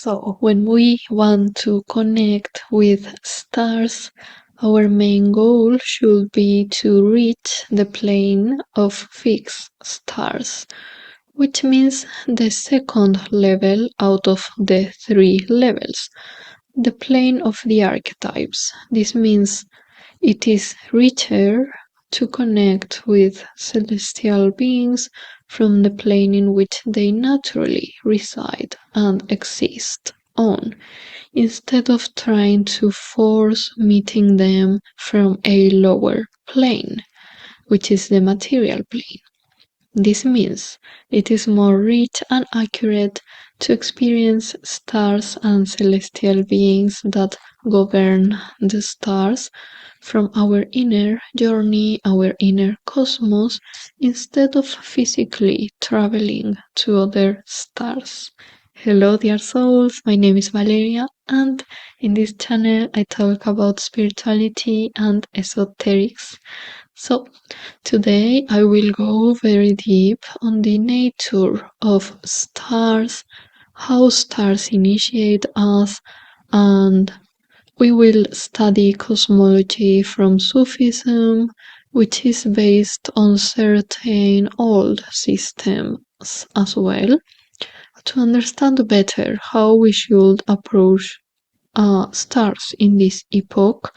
So, when we want to connect with stars, our main goal should be to reach the plane of fixed stars, which means the second level out of the three levels, the plane of the archetypes. This means it is richer to connect with celestial beings from the plane in which they naturally reside and exist on, instead of trying to force meeting them from a lower plane, which is the material plane. This means it is more rich and accurate to experience stars and celestial beings that govern the stars from our inner journey, our inner cosmos, instead of physically traveling to other stars. Hello, dear souls, my name is Valeria, and in this channel I talk about spirituality and esoterics. So, today I will go very deep on the nature of stars, how stars initiate us, and we will study cosmology from Sufism, which is based on certain old systems as well, to understand better how we should approach stars in this epoch.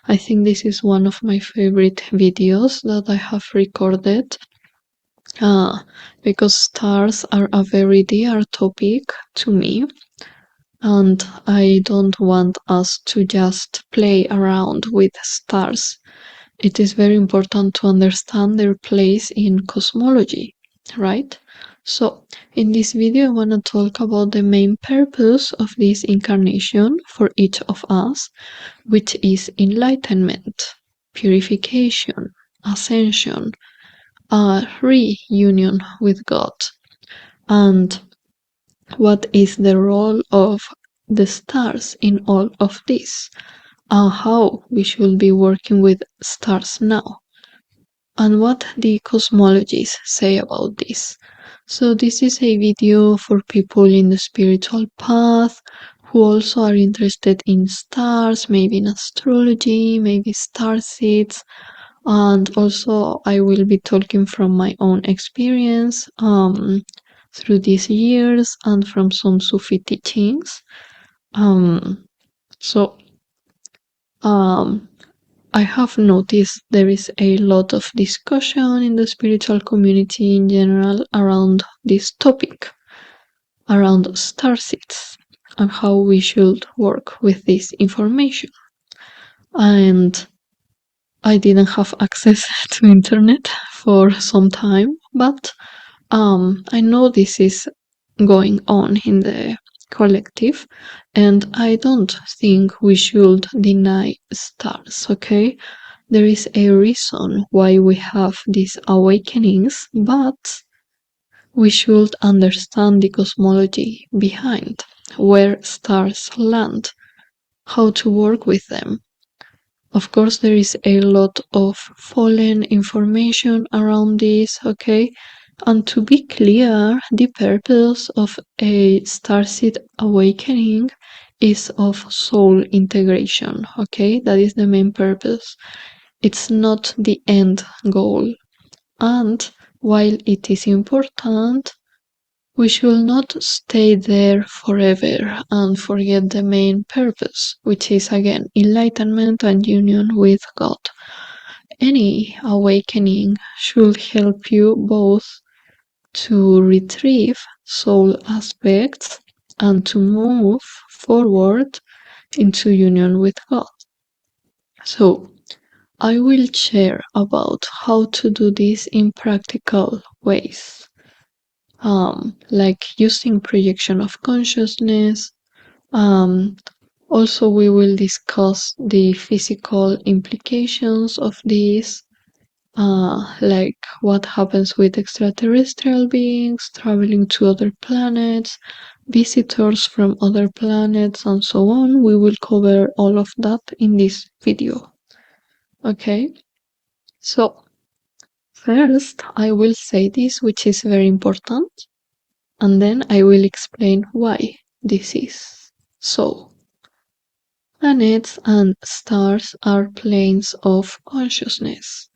I think this is one of my favorite videos that I have recorded, because stars are a very dear topic to me, and I don't want us to just play around with stars. It is very important to understand their place in cosmology, right? So, in this video, I want to talk about the main purpose of this incarnation for each of us, which is enlightenment, purification, ascension, a reunion with God, and what is the role of the stars in all of this, and how we should be working with stars now, and what the cosmologists say about this. So this is a video for people in the spiritual path who also are interested in stars, maybe in astrology, maybe starseeds, and also I will be talking from my own experience through these years and from some Sufi teachings. So I have noticed there is a lot of discussion in the spiritual community in general around this topic, around starseeds, and how we should work with this information. And I didn't have access to internet for some time, but I know this is going on in the collective, and I don't think we should deny stars, okay? There is a reason why we have these awakenings, but we should understand the cosmology behind, where stars land, how to work with them. Of course, there is a lot of fallen information around this, okay? And to be clear, the purpose of a starseed awakening is of soul integration, okay? That is the main purpose. It's not the end goal. And while it is important, we should not stay there forever and forget the main purpose, which is again enlightenment and union with God. Any awakening should help you both to retrieve soul aspects and to move forward into union with God. So, I will share about how to do this in practical ways, like using projection of consciousness. Also, we will discuss the physical implications of this, like what happens with extraterrestrial beings traveling to other planets, visitors from other planets, and so on. We will cover all of that in this video. Okay, so first I will say this, which is very important, and then I will explain why this is so. Planets and stars are planes of consciousness.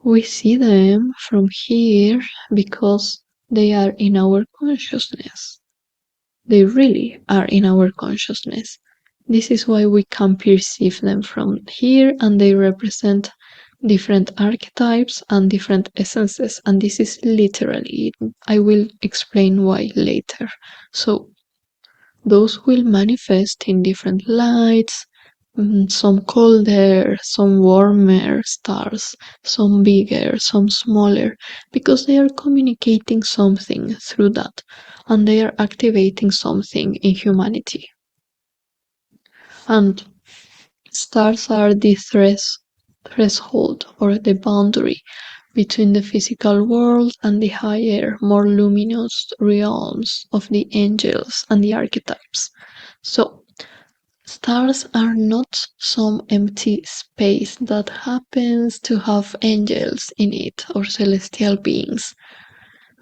We see them from here because they are in our consciousness. They really are in our consciousness. This is why we can perceive them from here, and they represent different archetypes and different essences, and this is literally it. I will explain why later. So those will manifest in different lights, some colder, some warmer stars, some bigger, some smaller, because they are communicating something through that, and they are activating something in humanity. And stars are the threshold or the boundary between the physical world and the higher, more luminous realms of the angels and the archetypes. So, stars are not some empty space that happens to have angels in it or celestial beings.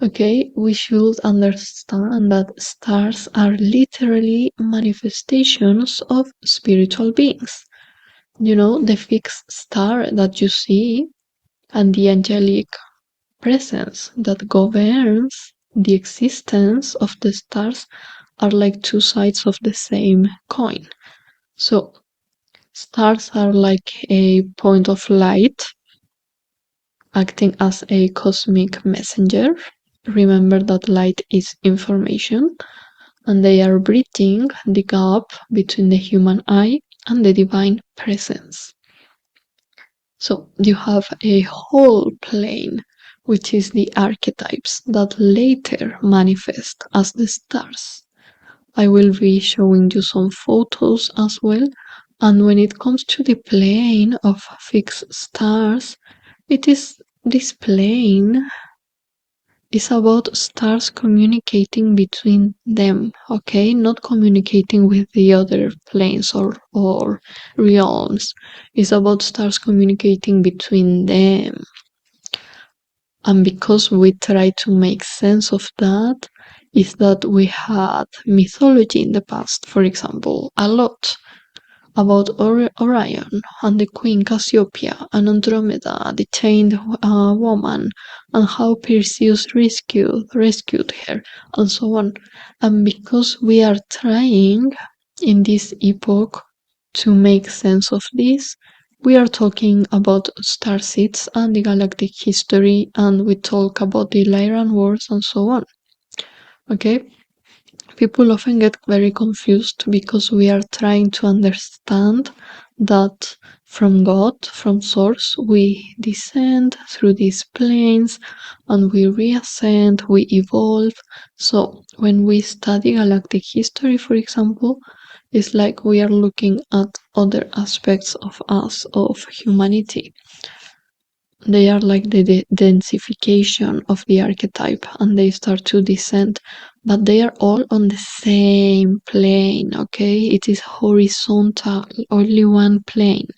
Okay, we should understand that stars are literally manifestations of spiritual beings. The fixed star that you see and the angelic presence that governs the existence of the stars are like two sides of the same coin. So, stars are like a point of light acting as a cosmic messenger. Remember that light is information, and they are bridging the gap between the human eye and the divine presence. So you have a whole plane, which is the archetypes that later manifest as the stars. I will be showing you some photos as well. And when it comes to the plane of fixed stars, it is this plane is about stars communicating between them, okay? Not communicating with the other planes or realms. It's about stars communicating between them. And because we try to make sense of that, is that we had mythology in the past, for example, a lot about Orion and the Queen Cassiopeia and Andromeda, the chained woman, and how Perseus rescued her, and so on. And because we are trying in this epoch to make sense of this, we are talking about starseeds and the galactic history, and we talk about the Lyran wars and so on. Okay? People often get very confused because we are trying to understand that from God, from Source, we descend through these planes and we reascend, we evolve. So when we study galactic history, for example, it's like we are looking at other aspects of us, of humanity. They are like the densification of the archetype, and they start to descend, but they are all on the same plane, okay? It is horizontal, only one plane,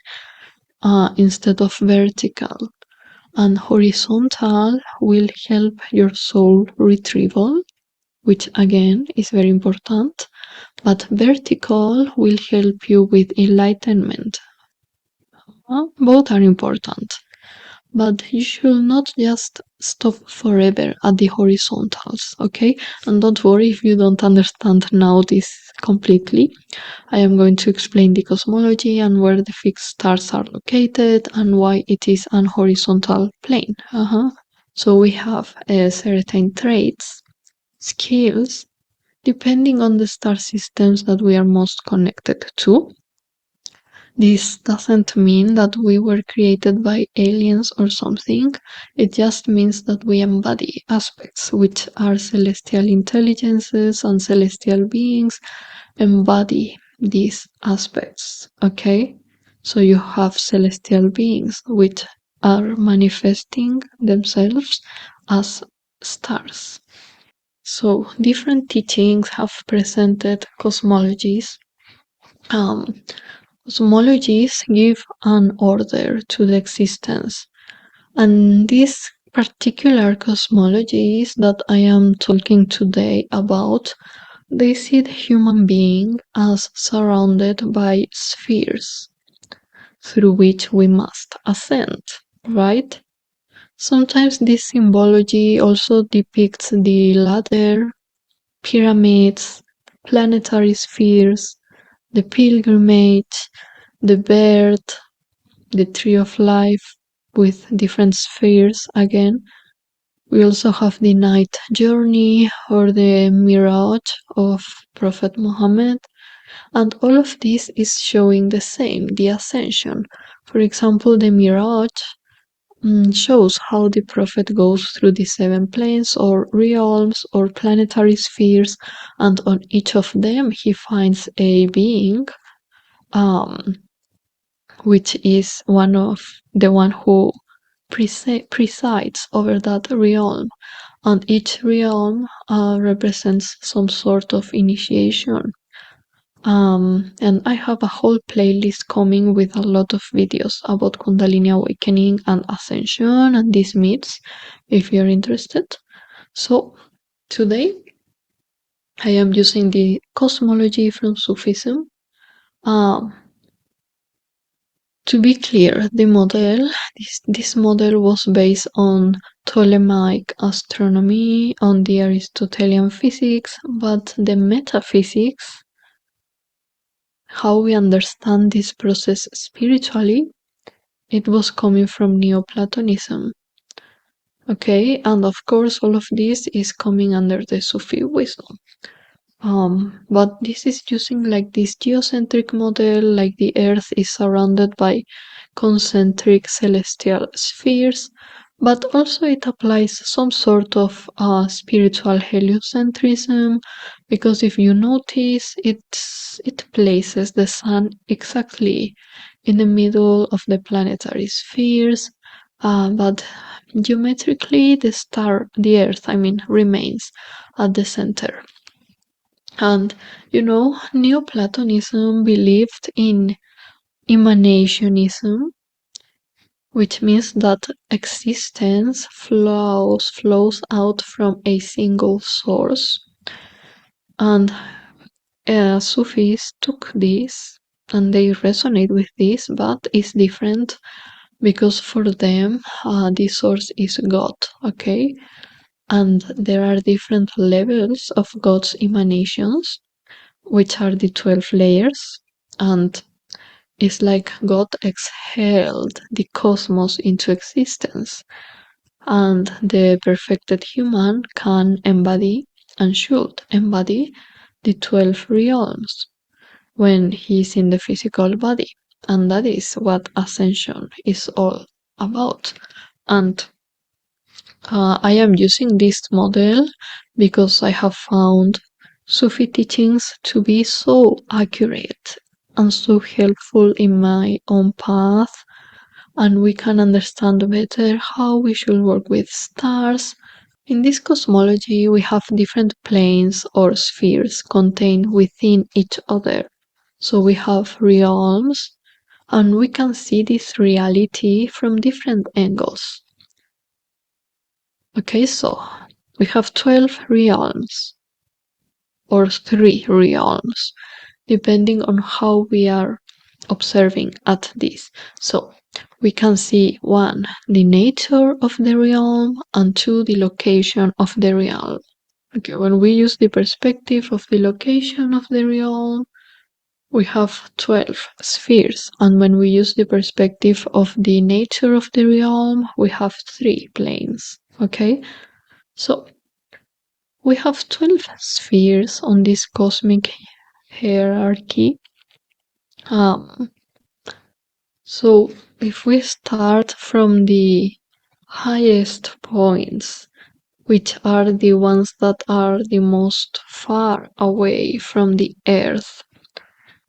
instead of vertical. And horizontal will help your soul retrieval, which again is very important, but vertical will help you with enlightenment. Both are important. But you should not just stop forever at the horizontals, okay? And don't worry if you don't understand now this completely. I am going to explain the cosmology and where the fixed stars are located and why it is an horizontal plane. So we have certain traits, skills, depending on the star systems that we are most connected to. This doesn't mean that we were created by aliens or something. It just means that we embody aspects which are celestial intelligences and celestial beings embody these aspects, okay? So you have celestial beings which are manifesting themselves as stars. So different teachings have presented cosmologies. Cosmologies give an order to the existence, and these particular cosmologies that I am talking today about they see the human being as surrounded by spheres through which we must ascend, right? Sometimes this symbology also depicts the ladder, pyramids, planetary spheres, the pilgrimage, the bird, the tree of life with different spheres again. We also have the night journey or the mirage of Prophet Muhammad, and all of this is showing the same, the ascension. For example, the mirage shows how the prophet goes through the 7 planes or realms or planetary spheres, and on each of them he finds a being um, which is the one who presides over that realm, and each realm represents some sort of initiation. And I have a whole playlist coming with a lot of videos about Kundalini awakening and ascension and these myths, if you're interested. So today I am using the cosmology from Sufism. To be clear, this model was based on Ptolemaic astronomy, on the Aristotelian physics, but the metaphysics, how we understand this process spiritually, it was coming from Neoplatonism. Okay, and of course all of this is coming under the Sufi wisdom. But this is using like this geocentric model, like the Earth is surrounded by concentric celestial spheres, but also it applies some sort of spiritual heliocentrism, because if you notice, it places the sun exactly in the middle of the planetary spheres, but geometrically the Earth, remains at the center. And Neoplatonism believed in emanationism, which means that existence flows out from a single source. And Sufis took this and they resonate with this, but it's different because for them the source is God, okay? And there are different levels of God's emanations, which are the 12 layers, and it's like God exhaled the cosmos into existence, and the perfected human can embody and should embody the 12 realms when he's in the physical body, and that is what ascension is all about. And I am using this model because I have found Sufi teachings to be so accurate and so helpful in my own path, and we can understand better how we should work with stars. In this cosmology, we have different planes or spheres contained within each other. So we have realms, and we can see this reality from different angles. Okay, so we have 12 realms, or 3 realms, depending on how we are observing at this. So we can see 1, the nature of the realm, and 2, the location of the realm. Okay, when we use the perspective of the location of the realm, we have 12 spheres, and when we use the perspective of the nature of the realm, we have 3 planes. Okay, so we have 12 spheres on this cosmic hierarchy. So if we start from the highest points, which are the ones that are the most far away from the Earth,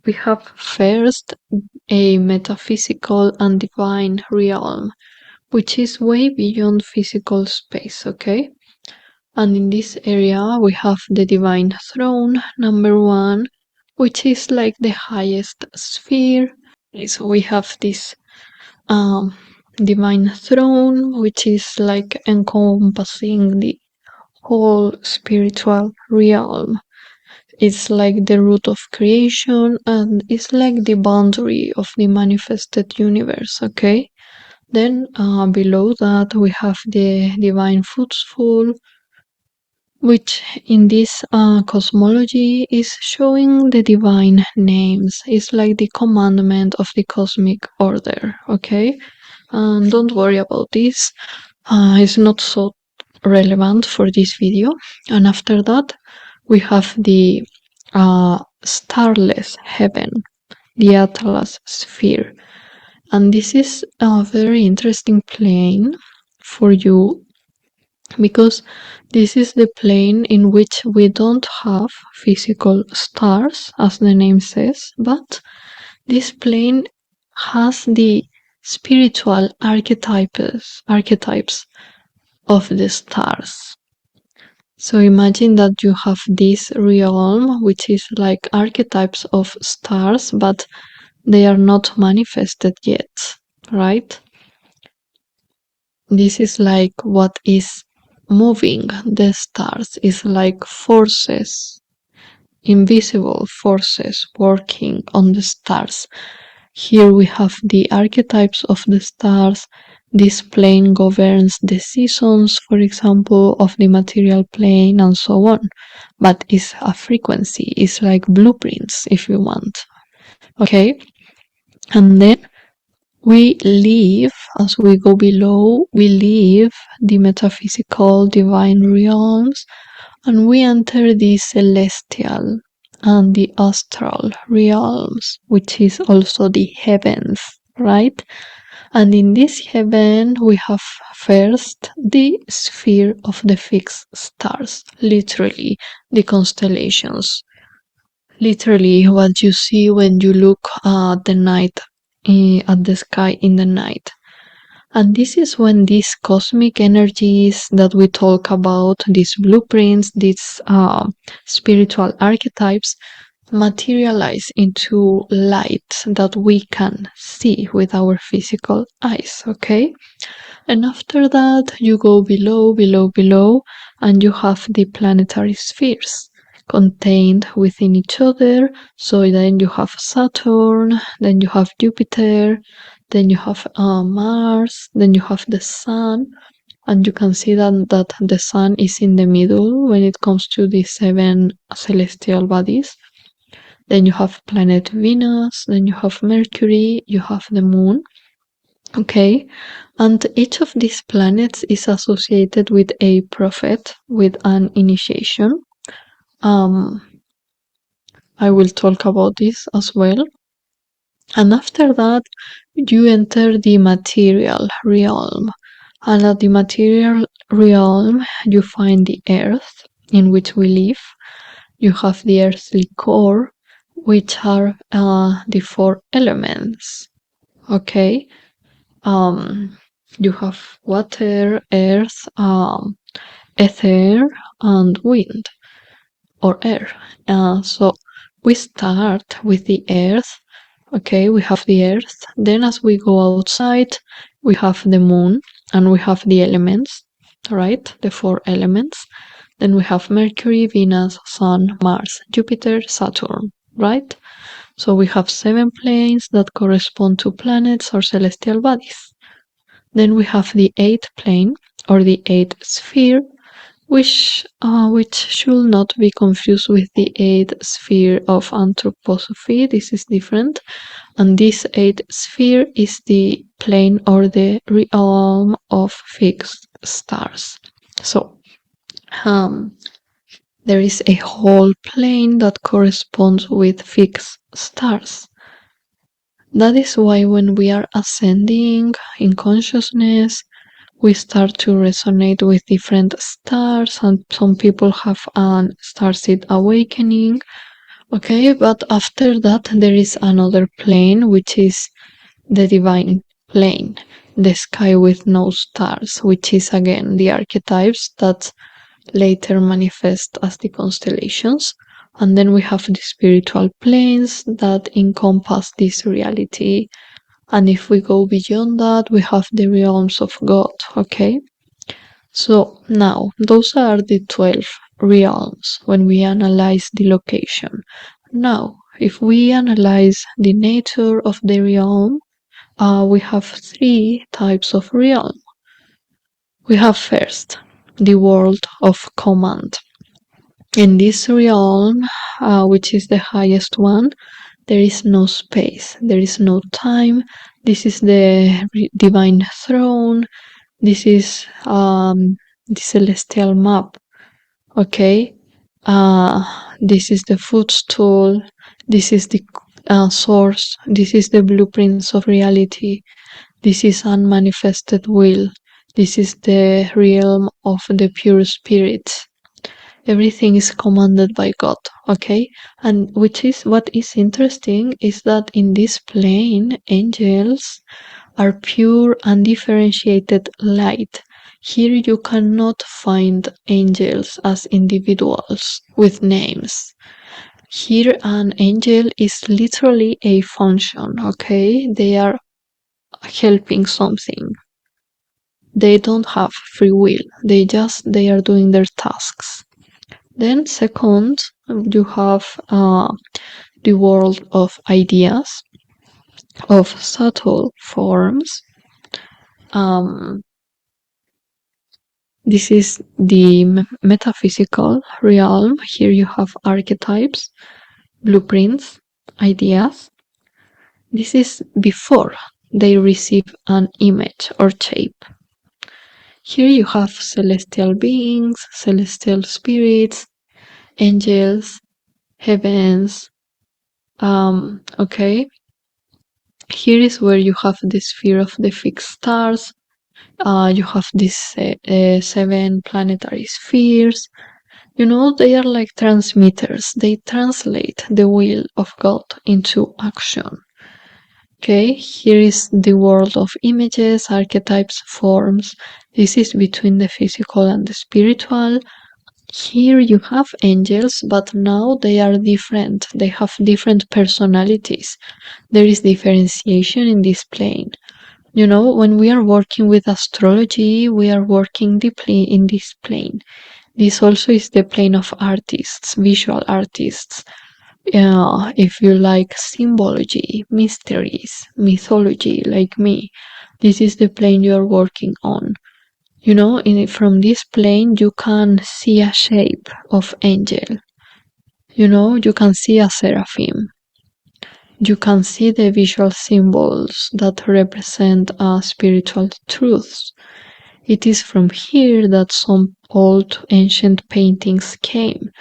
we have first a metaphysical and divine realm, which is way beyond physical space, okay? And in this area, we have the divine throne, number 1, which is like the highest sphere. So we have this divine throne, which is like encompassing the whole spiritual realm. It's like the root of creation, and it's like the boundary of the manifested universe, okay? Then below that we have the divine footstool, which in this cosmology is showing the divine names. It's like the commandment of the cosmic order, okay? And don't worry about this, it's not so relevant for this video. And after that, we have the starless heaven, the Atlas sphere. And this is a very interesting plane for you because this is the plane in which we don't have physical stars, as the name says, but this plane has the spiritual archetypes of the stars. So imagine that you have this realm, which is like archetypes of stars, but they are not manifested yet, right? This is like what is moving the stars, is like forces, invisible forces working on the stars. Here we have the archetypes of the stars. This plane governs the seasons, for example, of the material plane and so on. But it's a frequency, it's like blueprints, if you want. Okay? And then we leave, as we go below, we leave the metaphysical divine realms and we enter the celestial and the astral realms, which is also the heavens, right? And in this heaven, we have first the sphere of the fixed stars, literally the constellations. Literally, what you see when you look at the night, at the sky in the night. And this is when these cosmic energies that we talk about, these blueprints, these spiritual archetypes, materialize into light that we can see with our physical eyes, okay? And after that, you go below, and you have the planetary spheres contained within each other. So then you have Saturn, then you have Jupiter, then you have Mars, then you have the Sun, and you can see that the Sun is in the middle when it comes to the 7 celestial bodies. Then you have planet Venus, then you have Mercury, you have the Moon. Okay, and each of these planets is associated with a prophet, with an initiation. I will talk about this as well. And after that, you enter the material realm. And at the material realm, you find the earth in which we live. You have the earthly core, which are the 4 elements. Okay, you have water, earth, ether, and wind or air. So we start with the earth. Okay, we have the earth. Then as we go outside, we have the moon and we have the elements, right? The 4 elements. Then we have Mercury, Venus, Sun, Mars, Jupiter, Saturn, right? So we have 7 planes that correspond to planets or celestial bodies. Then we have the 8th plane or the 8th sphere, which should not be confused with the 8th sphere of anthroposophy. This is different. And this 8th sphere is the plane or the realm of fixed stars. So there is a whole plane that corresponds with fixed stars. That is why when we are ascending in consciousness, we start to resonate with different stars, and some people have a starseed awakening. Okay, but after that, there is another plane, which is the divine plane, the sky with no stars, which is again the archetypes that later manifest as the constellations. And then we have the spiritual planes that encompass this reality. And if we go beyond that, we have the realms of God, okay? So now, those are the 12 realms when we analyze the location. Now, if we analyze the nature of the realm, we have three types of realm. We have first the world of command. In this realm, which is the highest one, there is no space, there is no time. This is the divine throne. This is the celestial map. Okay, this is the footstool. This is the source. This is the blueprints of reality. This is unmanifested will. This is the realm of the pure spirit. Everything is commanded by God, okay? And which is what is interesting is that in this plane, angels are pure undifferentiated light. Here you cannot find angels as individuals with names. Here an angel is literally a function, okay? They are helping something. They don't have free will. They are doing their tasks. Then second, you have the world of ideas, of subtle forms. This is the metaphysical realm. Here you have archetypes, blueprints, ideas. This is before they receive an image or shape. Here you have celestial beings, celestial spirits, angels, heavens. Okay. Here is where you have the sphere of the fixed stars. You have these 7 planetary spheres. You know, they are like transmitters. They translate the will of God into action. Okay, here is the world of images, archetypes, forms. This is between the physical and the spiritual. Here you have angels, but now they are different. They have different personalities. There is differentiation in this plane. You know, when we are working with astrology, we are working deeply in this plane. This also is the plane of artists, visual artists. If you like symbology, mysteries, mythology, like me, this is the plane you are working on. You know, from this plane, you can see a shape of angel. You know, you can see a seraphim. You can see the visual symbols that represent spiritual truths. It is from here that some old ancient paintings came.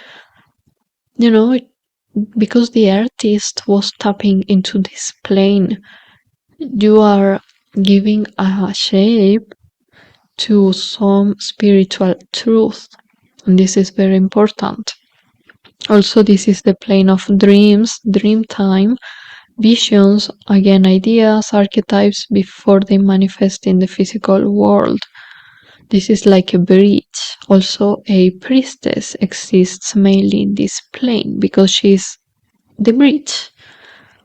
You know, because the artist was tapping into this plane, you are giving a shape to some spiritual truth, and this is very important. Also, this is the plane of dreams, dream time, visions, again ideas, archetypes before they manifest in the physical world. This is like a bridge. Also, a priestess exists mainly in this plane because she's the bridge.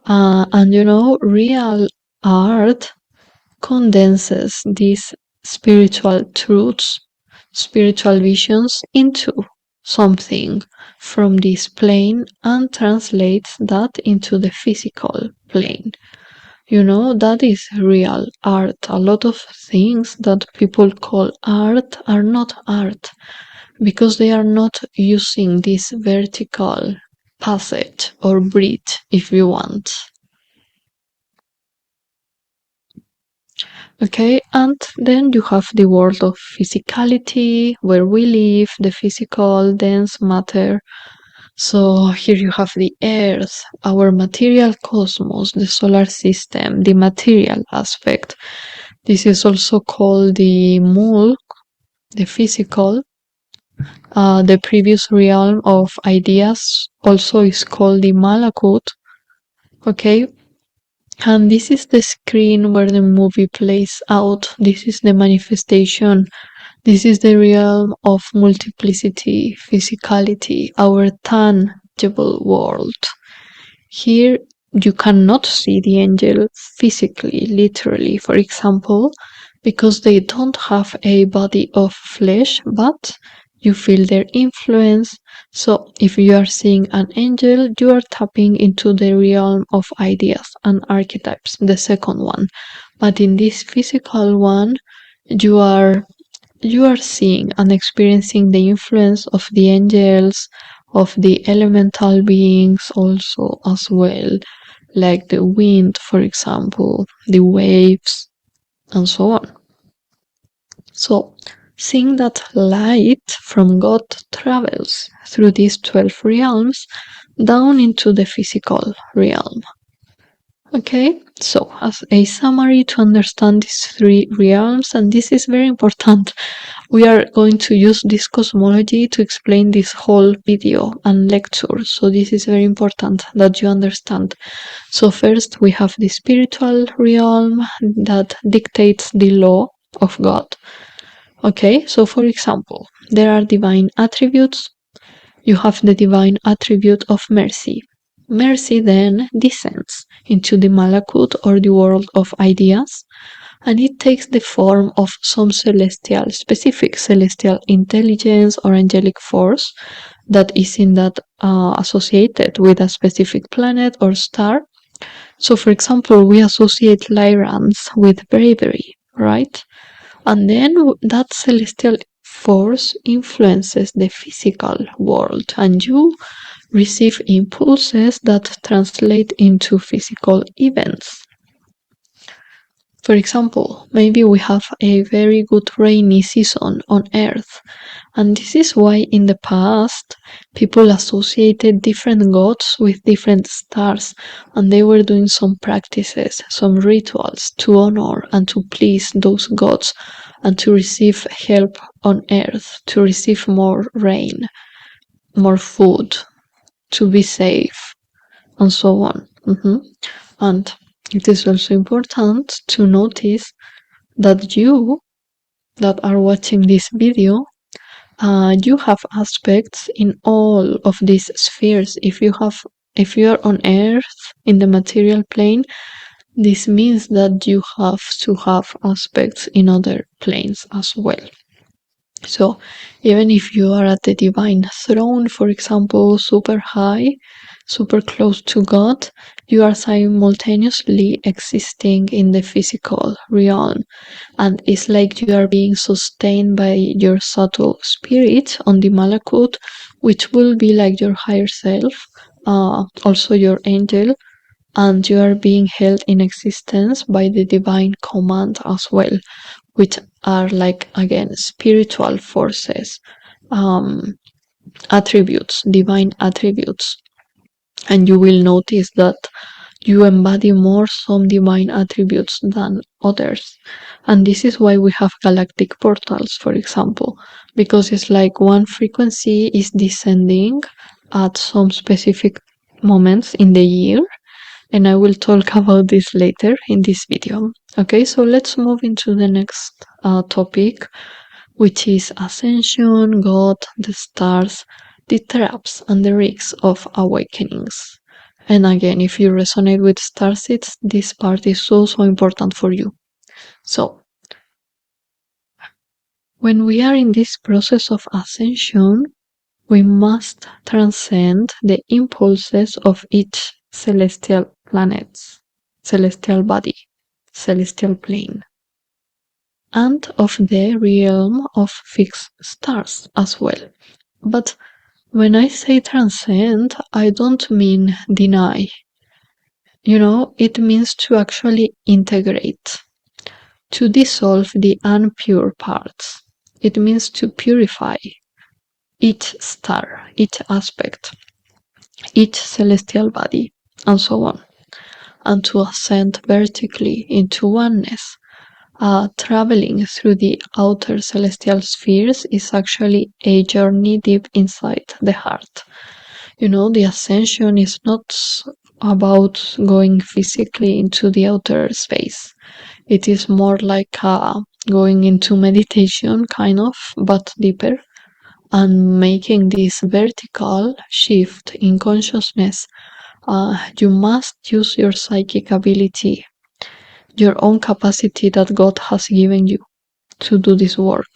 And you know, real art condenses these spiritual truths, spiritual visions into something from this plane and translates that into the physical plane. You know, that is real art. A lot of things that people call art are not art because they are not using this vertical passage or bridge, if you want. Okay, and then you have the world of physicality, where we live, the physical, dense matter. So here you have the earth, our material cosmos, the solar system, the material aspect. This is also called the mulk, the physical. The previous realm of ideas also is called the malakut. Okay, and this is the screen where the movie plays out. This is the manifestation. This is the realm of multiplicity, physicality, our tangible world. Here you cannot see the angel physically, literally, for example, because they don't have a body of flesh, but you feel their influence. So if you are seeing an angel, you are tapping into the realm of ideas and archetypes, the second one. But in this physical one, you are seeing and experiencing the influence of the angels, of the elemental beings also as well, like the wind, for example, the waves, and so on. So, seeing that light from God travels through these 12 realms down into the physical realm. Okay, so as a summary to understand these three realms, and this is very important, we are going to use this cosmology to explain this whole video and lecture, so this is very important that you understand. So first we have the spiritual realm that dictates the law of God. Okay, so for example, there are divine attributes. You have the divine attribute of mercy. Mercy then descends into the malakut or the world of ideas, and it takes the form of some celestial, specific celestial intelligence or angelic force that is in that associated with a specific planet or star. So, for example, we associate Lyrans with bravery, right? And then that celestial force influences the physical world, and you receive impulses that translate into physical events. For example, maybe we have a very good rainy season on Earth, and this is why in the past people associated different gods with different stars, and they were doing some practices, some rituals to honor and to please those gods and to receive help on Earth, to receive more rain, more food, to be safe, and so on. And it is also important to notice that you that are watching this video, you have aspects in all of these spheres. If you are on Earth in the material plane, this means that you have to have aspects in other planes as well. So even if you are at the divine throne, for example, super high, super close to God, you are simultaneously existing in the physical realm, and it's like you are being sustained by your subtle spirit on the malakut, which will be like your higher self, also your angel, and you are being held in existence by the divine command as well, which are like, again, spiritual forces, attributes, divine attributes. And you will notice that you embody more some divine attributes than others. And this is why we have galactic portals, for example, because it's like one frequency is descending at some specific moments in the year, and I will talk about this later in this video. Okay, so let's move into the next topic, which is Ascension, God, the stars, the traps, and the risks of awakenings. And again, if you resonate with starseeds, this part is so important for you. So, when we are in this process of ascension, we must transcend the impulses of each celestial planet, celestial body, celestial plane, and of the realm of fixed stars as well. But when I say transcend, I don't mean deny. It means to actually integrate, to dissolve the unpure parts. It means to purify each star, each aspect, each celestial body, and so on, and to ascend vertically into oneness. Traveling through the outer celestial spheres is actually a journey deep inside the heart. The ascension is not about going physically into the outer space. It is more like going into meditation, kind of, but deeper, and making this vertical shift in consciousness. You must use your psychic ability, your own capacity that God has given you to do this work.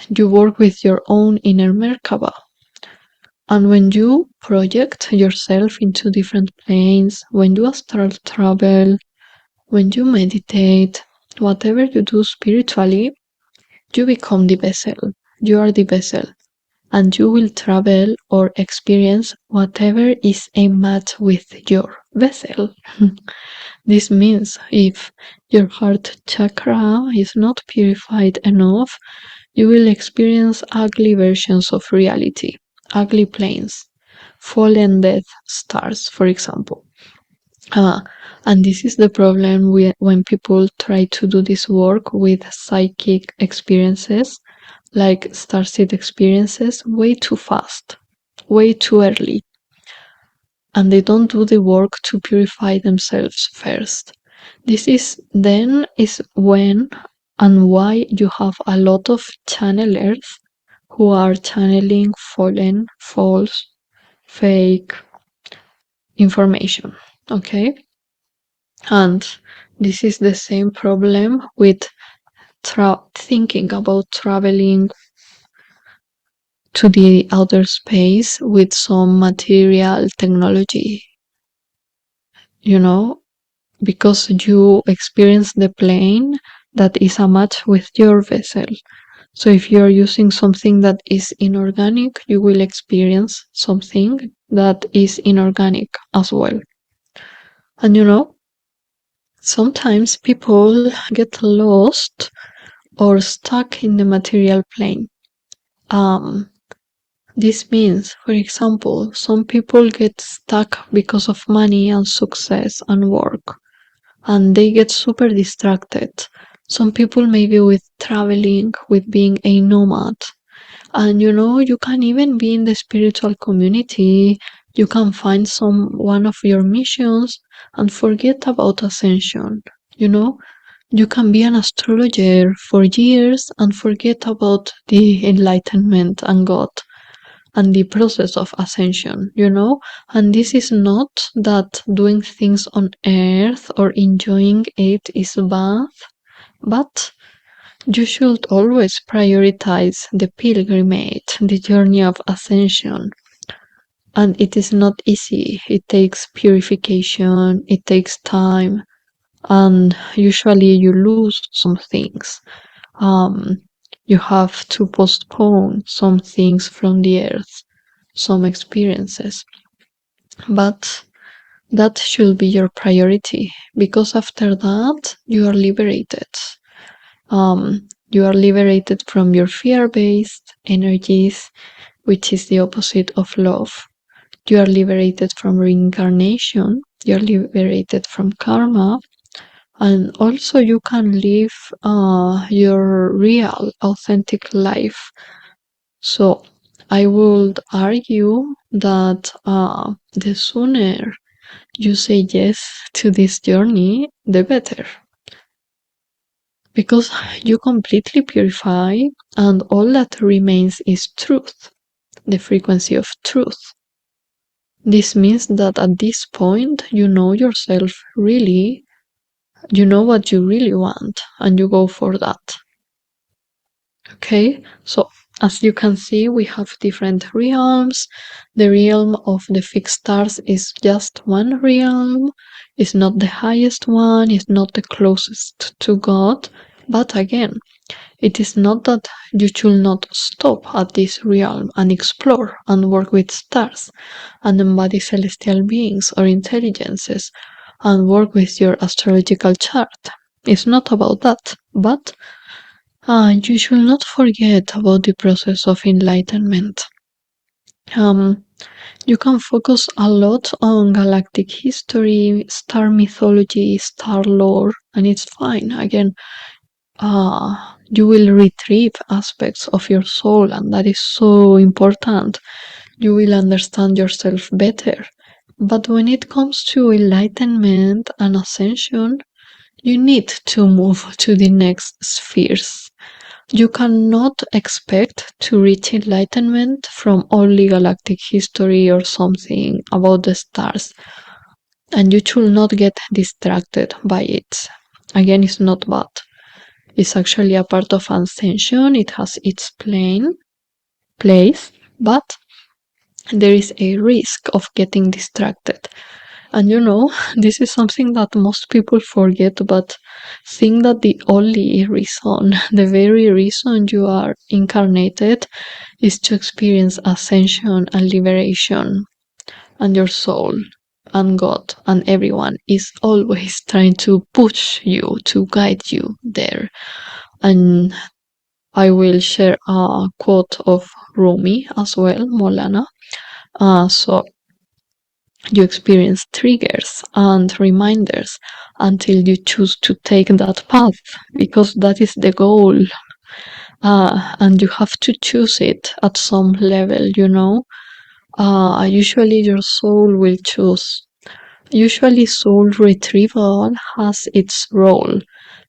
you work with your own inner Merkaba. And when you project yourself into different planes, when you astral travel, when you meditate, whatever you do spiritually, you become the vessel. You are the vessel. And you will travel or experience whatever is a match with your vessel. This means if your heart chakra is not purified enough, you will experience ugly versions of reality, ugly planes, fallen death stars, for example. And this is the problem when people try to do this work with psychic experiences, like starseed experiences, way too fast, way too early. And they don't do the work to purify themselves first. This is when and why you have a lot of channelers who are channeling fallen, false, fake information. Okay? And this is the same problem with thinking about traveling to the outer space with some material technology, because you experience the plane that is a match with your vessel. So if you're using something that is inorganic, you will experience something that is inorganic as well. And sometimes people get lost or stuck in the material plane. This means, for example, some people get stuck because of money and success and work, and they get super distracted. Some people maybe with traveling, with being a nomad. And you can even be in the spiritual community. You can find one of your missions and forget about ascension. You can be an astrologer for years and forget about the enlightenment and God and the process of ascension. And this is not that doing things on earth or enjoying it is bad, but you should always prioritize the pilgrimage, the journey of ascension. And it is not easy. It takes purification, it takes time, and usually you lose some things. You have to postpone some things from the earth, some experiences. But that should be your priority, because after that you are liberated. You are liberated from your fear-based energies, which is the opposite of love. You are liberated from reincarnation. You are liberated from karma. And also you can live your real, authentic life. So I would argue that the sooner you say yes to this journey, the better. Because you completely purify, and all that remains is truth, the frequency of truth. This means that at this point, you know yourself really, you know what you really want, and you go for that. Okay, so as you can see, we have different realms. The realm of the fixed stars is just one realm. It's not the highest one, it's not the closest to God. But again, it is not that you should not stop at this realm and explore and work with stars and embody celestial beings or intelligences and work with your astrological chart. It's not about that, but you should not forget about the process of enlightenment. You can focus a lot on galactic history, star mythology, star lore, and it's fine. Again, you will retrieve aspects of your soul, and that is so important. You will understand yourself better. But when it comes to enlightenment and ascension, you need to move to the next spheres. You cannot expect to reach enlightenment from only galactic history or something about the stars, and you should not get distracted by it. Again, it's not bad. is actually a part of Ascension. It has its place, but there is a risk of getting distracted. And this is something that most people forget, but think that the only reason, the very reason you are incarnated is to experience ascension and liberation. And your soul and God and everyone is always trying to push you, to guide you there. And I will share a quote of Rumi as well, Molana. So you experience triggers and reminders until you choose to take that path, because that is the goal. And you have to choose it at some level, usually your soul will choose. Usually soul retrieval has its role,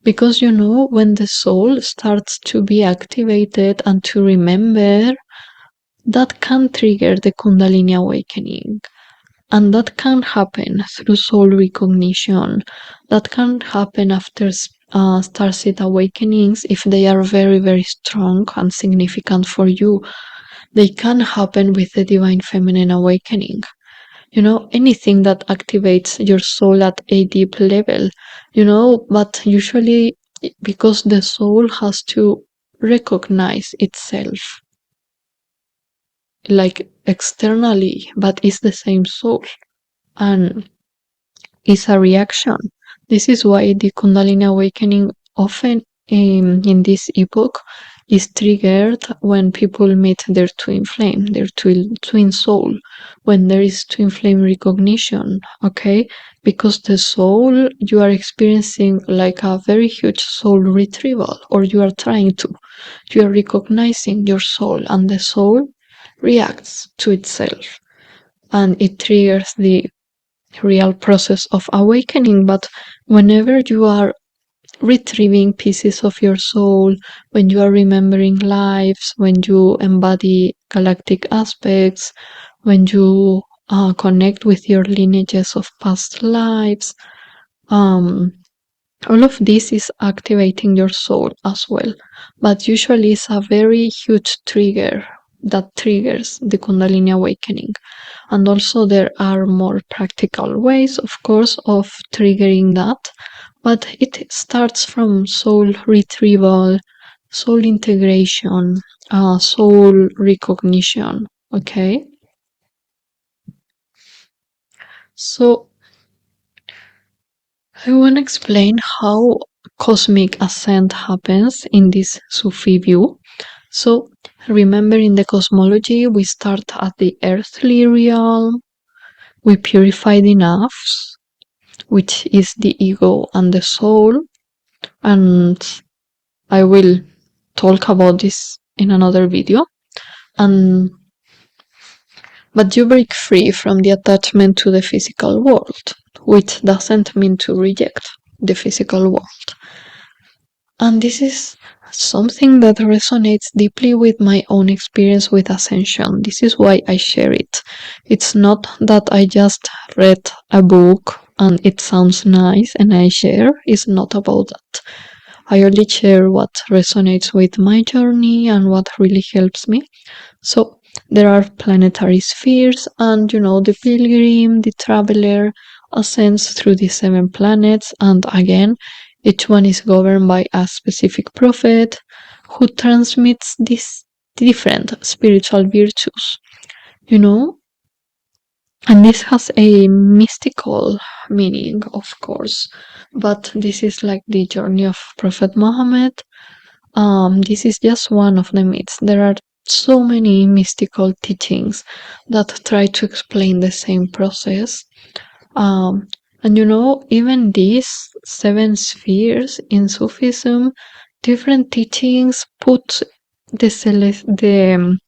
because when the soul starts to be activated and to remember, that can trigger the Kundalini awakening. And that can happen through soul recognition. That can happen after starseed awakenings if they are very, very strong and significant for you. They can happen with the divine feminine awakening. Anything that activates your soul at a deep level, but usually because the soul has to recognize itself like externally, but it's the same soul. And is a reaction. This is why the Kundalini awakening often in this epoch is triggered when people meet their twin flame, their twin soul, when there is twin flame recognition, okay? Because the soul, you are experiencing like a very huge soul retrieval, or you are trying to. You are recognizing your soul, and the soul reacts to itself, and it triggers the real process of awakening. But whenever you are retrieving pieces of your soul, when you are remembering lives, when you embody galactic aspects, when you connect with your lineages of past lives, all of this is activating your soul as well. But usually it's a very huge trigger that triggers the Kundalini awakening. And also there are more practical ways, of course, of triggering that, but it starts from soul retrieval, soul integration, soul recognition, okay? So I want to explain how cosmic ascent happens in this Sufi view. So remember, in the cosmology, we start at the earthly realm, we purify the nafs, which is the ego and the soul, and I will talk about this in another video. But you break free from the attachment to the physical world, which doesn't mean to reject the physical world. And this is something that resonates deeply with my own experience with Ascension. This is why I share it. It's not that I just read a book and it sounds nice and I share. It's not about that. I only share what resonates with my journey and what really helps me. So there are planetary spheres, and the pilgrim, the traveler, ascends through the 7 planets, and again, each one is governed by a specific prophet who transmits these different spiritual virtues, and this has a mystical meaning, of course, but this is like the journey of Prophet Muhammad. This is just one of the myths. There are so many mystical teachings that try to explain the same process. And even these 7 spheres in Sufism, different teachings put the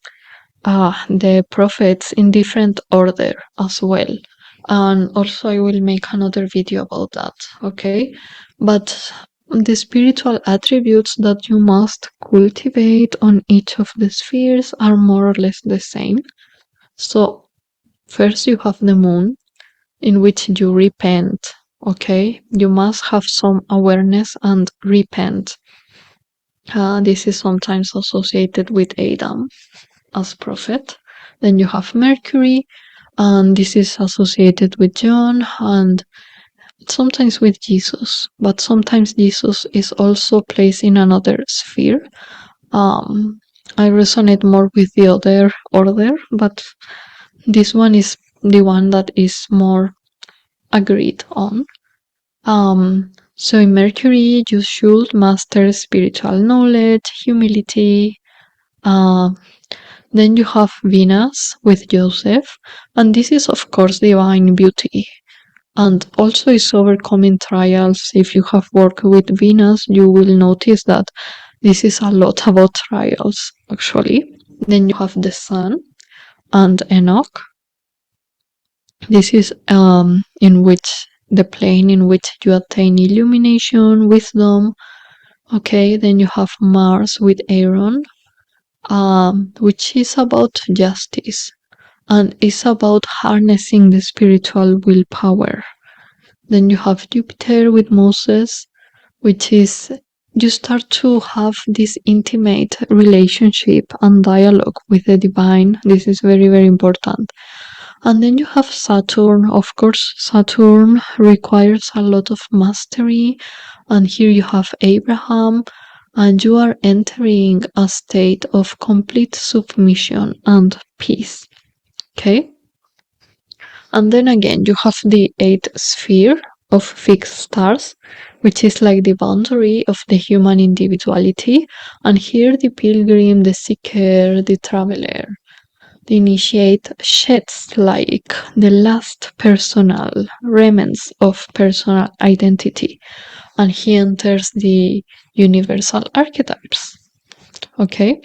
prophets in different order as well. And also I will make another video about that, okay? But the spiritual attributes that you must cultivate on each of the spheres are more or less the same. So first you have the moon, in which you repent, okay? You must have some awareness and repent. This is sometimes associated with Adam as prophet. Then you have Mercury, and this is associated with John and sometimes with Jesus, but sometimes Jesus is also placed in another sphere. I resonate more with the other order, but this one is the one that is more agreed on. So in Mercury, you should master spiritual knowledge, humility. Then you have Venus with Joseph, and this is, of course, divine beauty. And also is overcoming trials. If you have worked with Venus, you will notice that this is a lot about trials, actually. Then you have the Sun and Enoch. This is in which the plane in which you attain illumination, wisdom. Okay, then you have Mars with Aaron, which is about justice and is about harnessing the spiritual willpower. Then you have Jupiter with Moses, which is you start to have this intimate relationship and dialogue with the divine. This is very, very important. And then you have Saturn. Of course, Saturn requires a lot of mastery. And here you have Abraham, and you are entering a state of complete submission and peace. Okay? And then again, you have the eighth sphere of fixed stars, which is like the boundary of the human individuality. And here, the pilgrim, the seeker, the traveler, the initiate sheds like the last personal remnants of personal identity, and he enters the universal archetypes. Okay?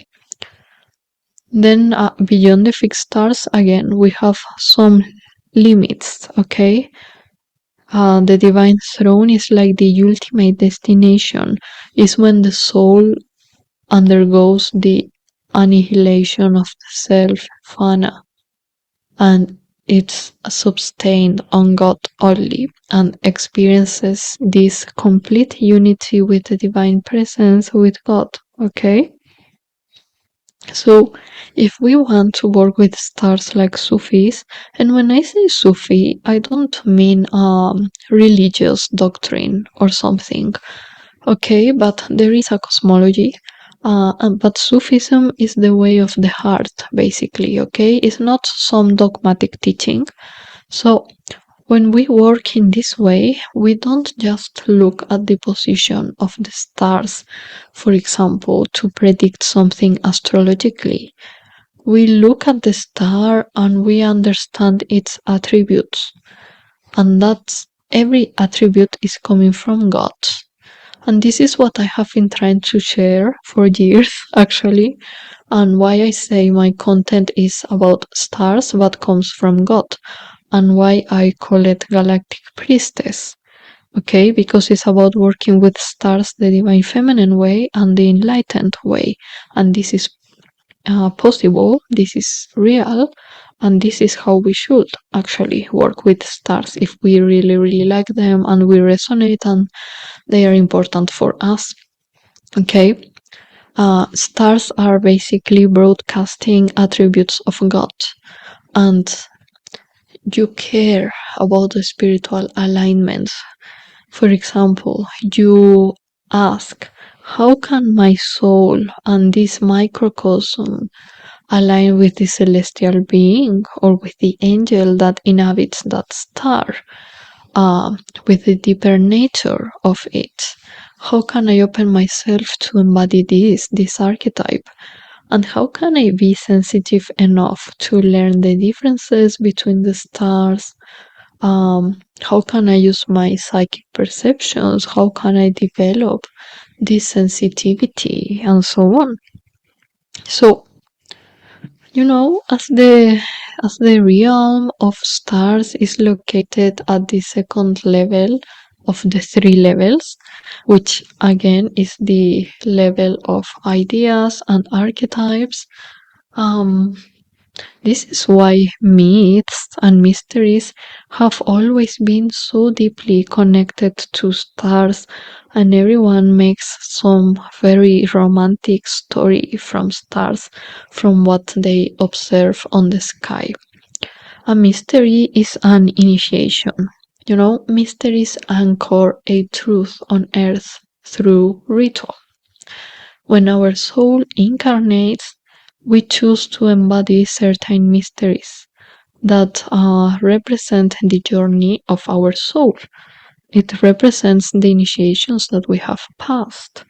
Then beyond the fixed stars, again, we have some limits. Okay? The divine throne is like the ultimate destination, is when the soul undergoes the annihilation of the self, fana, and it's sustained on God only, and experiences this complete unity with the divine presence with God. Okay? So, if we want to work with stars like Sufis, and when I say Sufi, I don't mean religious doctrine or something, okay? But there is a cosmology, but Sufism is the way of the heart, basically, okay? It's not some dogmatic teaching. So, when we work in this way, we don't just look at the position of the stars, for example, to predict something astrologically. We look at the star and we understand its attributes, and that every attribute is coming from God. And this is what I have been trying to share for years, actually, and why I say my content is about stars but comes from God, and why I call it Galactic Priestess. Okay, because it's about working with stars the divine feminine way and the enlightened way, and this is possible, this is real, and this is how we should actually work with stars if we really, really like them and we resonate and they are important for us. Okay, stars are basically broadcasting attributes of God, and you care about the spiritual alignments. For example, you ask, how can my soul and this microcosm align with the celestial being or with the angel that inhabits that star, with the deeper nature of it? How can I open myself to embody this archetype? And how can I be sensitive enough to learn the differences between the stars? How can I use my psychic perceptions? How can I develop this sensitivity and so on? So, as the realm of stars is located at the second level of the three levels, which again is the level of ideas and archetypes, This is why myths and mysteries have always been so deeply connected to stars, and everyone makes some very romantic story from stars, from what they observe on the sky. A mystery is an initiation. Mysteries anchor a truth on earth through ritual. When our soul incarnates, we choose to embody certain mysteries that represent the journey of our soul. It represents the initiations that we have passed,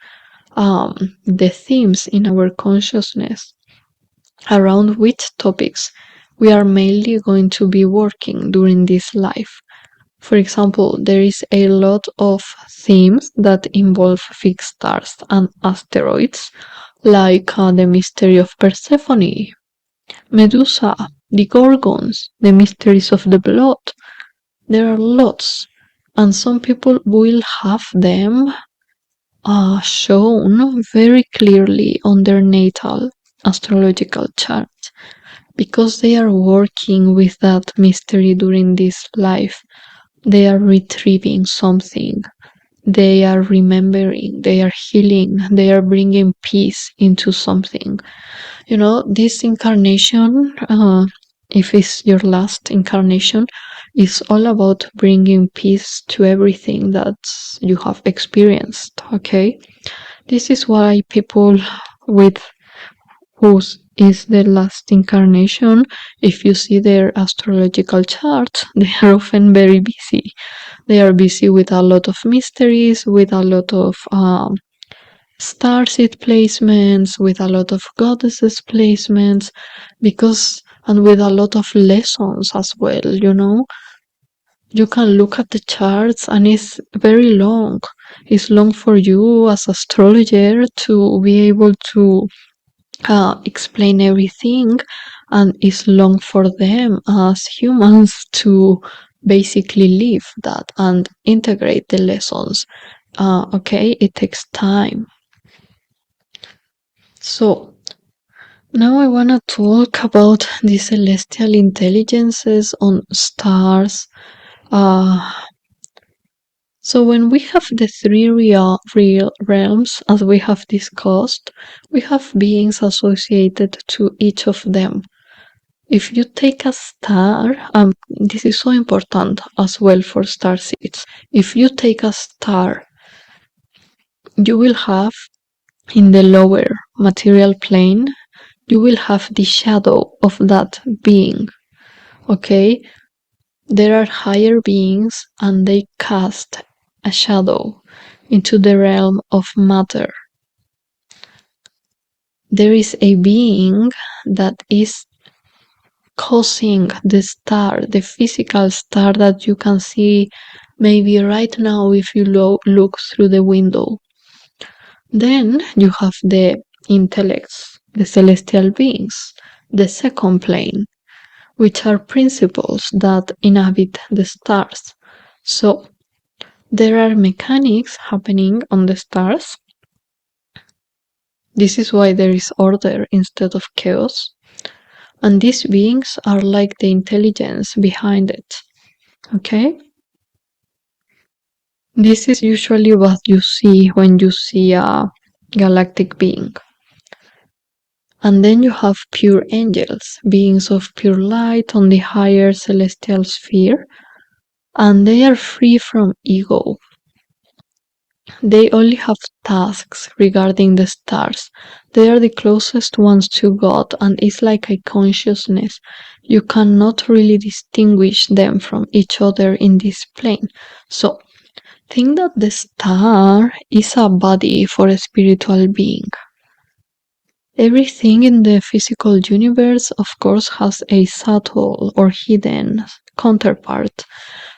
the themes in our consciousness, around which topics we are mainly going to be working during this life. For example, there is a lot of themes that involve fixed stars and asteroids, like the mystery of Persephone, Medusa, the Gorgons, the mysteries of the blood. There are lots, and some people will have them shown very clearly on their natal astrological chart because they are working with that mystery during this life. They are retrieving something. They are remembering, they are healing, they are bringing peace into something. This incarnation, if it's your last incarnation, is all about bringing peace to everything that you have experienced, okay? This is why people with whose is the last incarnation, if you see their astrological chart, they are often very busy. They are busy with a lot of mysteries, with a lot of starseed placements, with a lot of goddesses placements, and with a lot of lessons as well. You can look at the charts and it's very long. It's long for you as astrologer to be able to explain everything, and it's long for them as humans to basically live that and integrate the lessons. Okay, it takes time. So now I want to talk about the celestial intelligences on stars. So when we have the three real realms, as we have discussed, we have beings associated to each of them. If you take a star, this is so important as well for starseeds. If you take a star, you will have in the lower material plane, you will have the shadow of that being. Okay? There are higher beings and they cast a shadow into the realm of matter. There is a being that is causing the star, the physical star that you can see maybe right now if you look through the window. Then you have the intellects, the celestial beings, the second plane, which are principles that inhabit the stars. So there are mechanics happening on the stars. This is why there is order instead of chaos. And these beings are like the intelligence behind it. Okay? This is usually what you see when you see a galactic being. And then you have pure angels, beings of pure light on the higher celestial sphere, and they are free from ego. They only have tasks regarding the stars. They are the closest ones to God, and it's like a consciousness. You cannot really distinguish them from each other in this plane. So, think that the star is a body for a spiritual being. Everything in the physical universe, of course, has a subtle or hidden counterpart.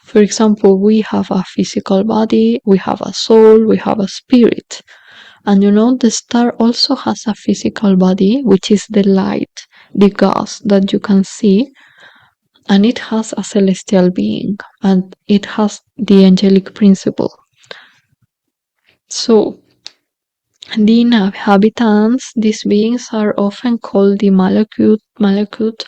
For example, we have a physical body, we have a soul, we have a spirit. And the star also has a physical body, which is the light, the gas that you can see. And it has a celestial being, and it has the angelic principle. So, the inhabitants, these beings are often called the Malakut,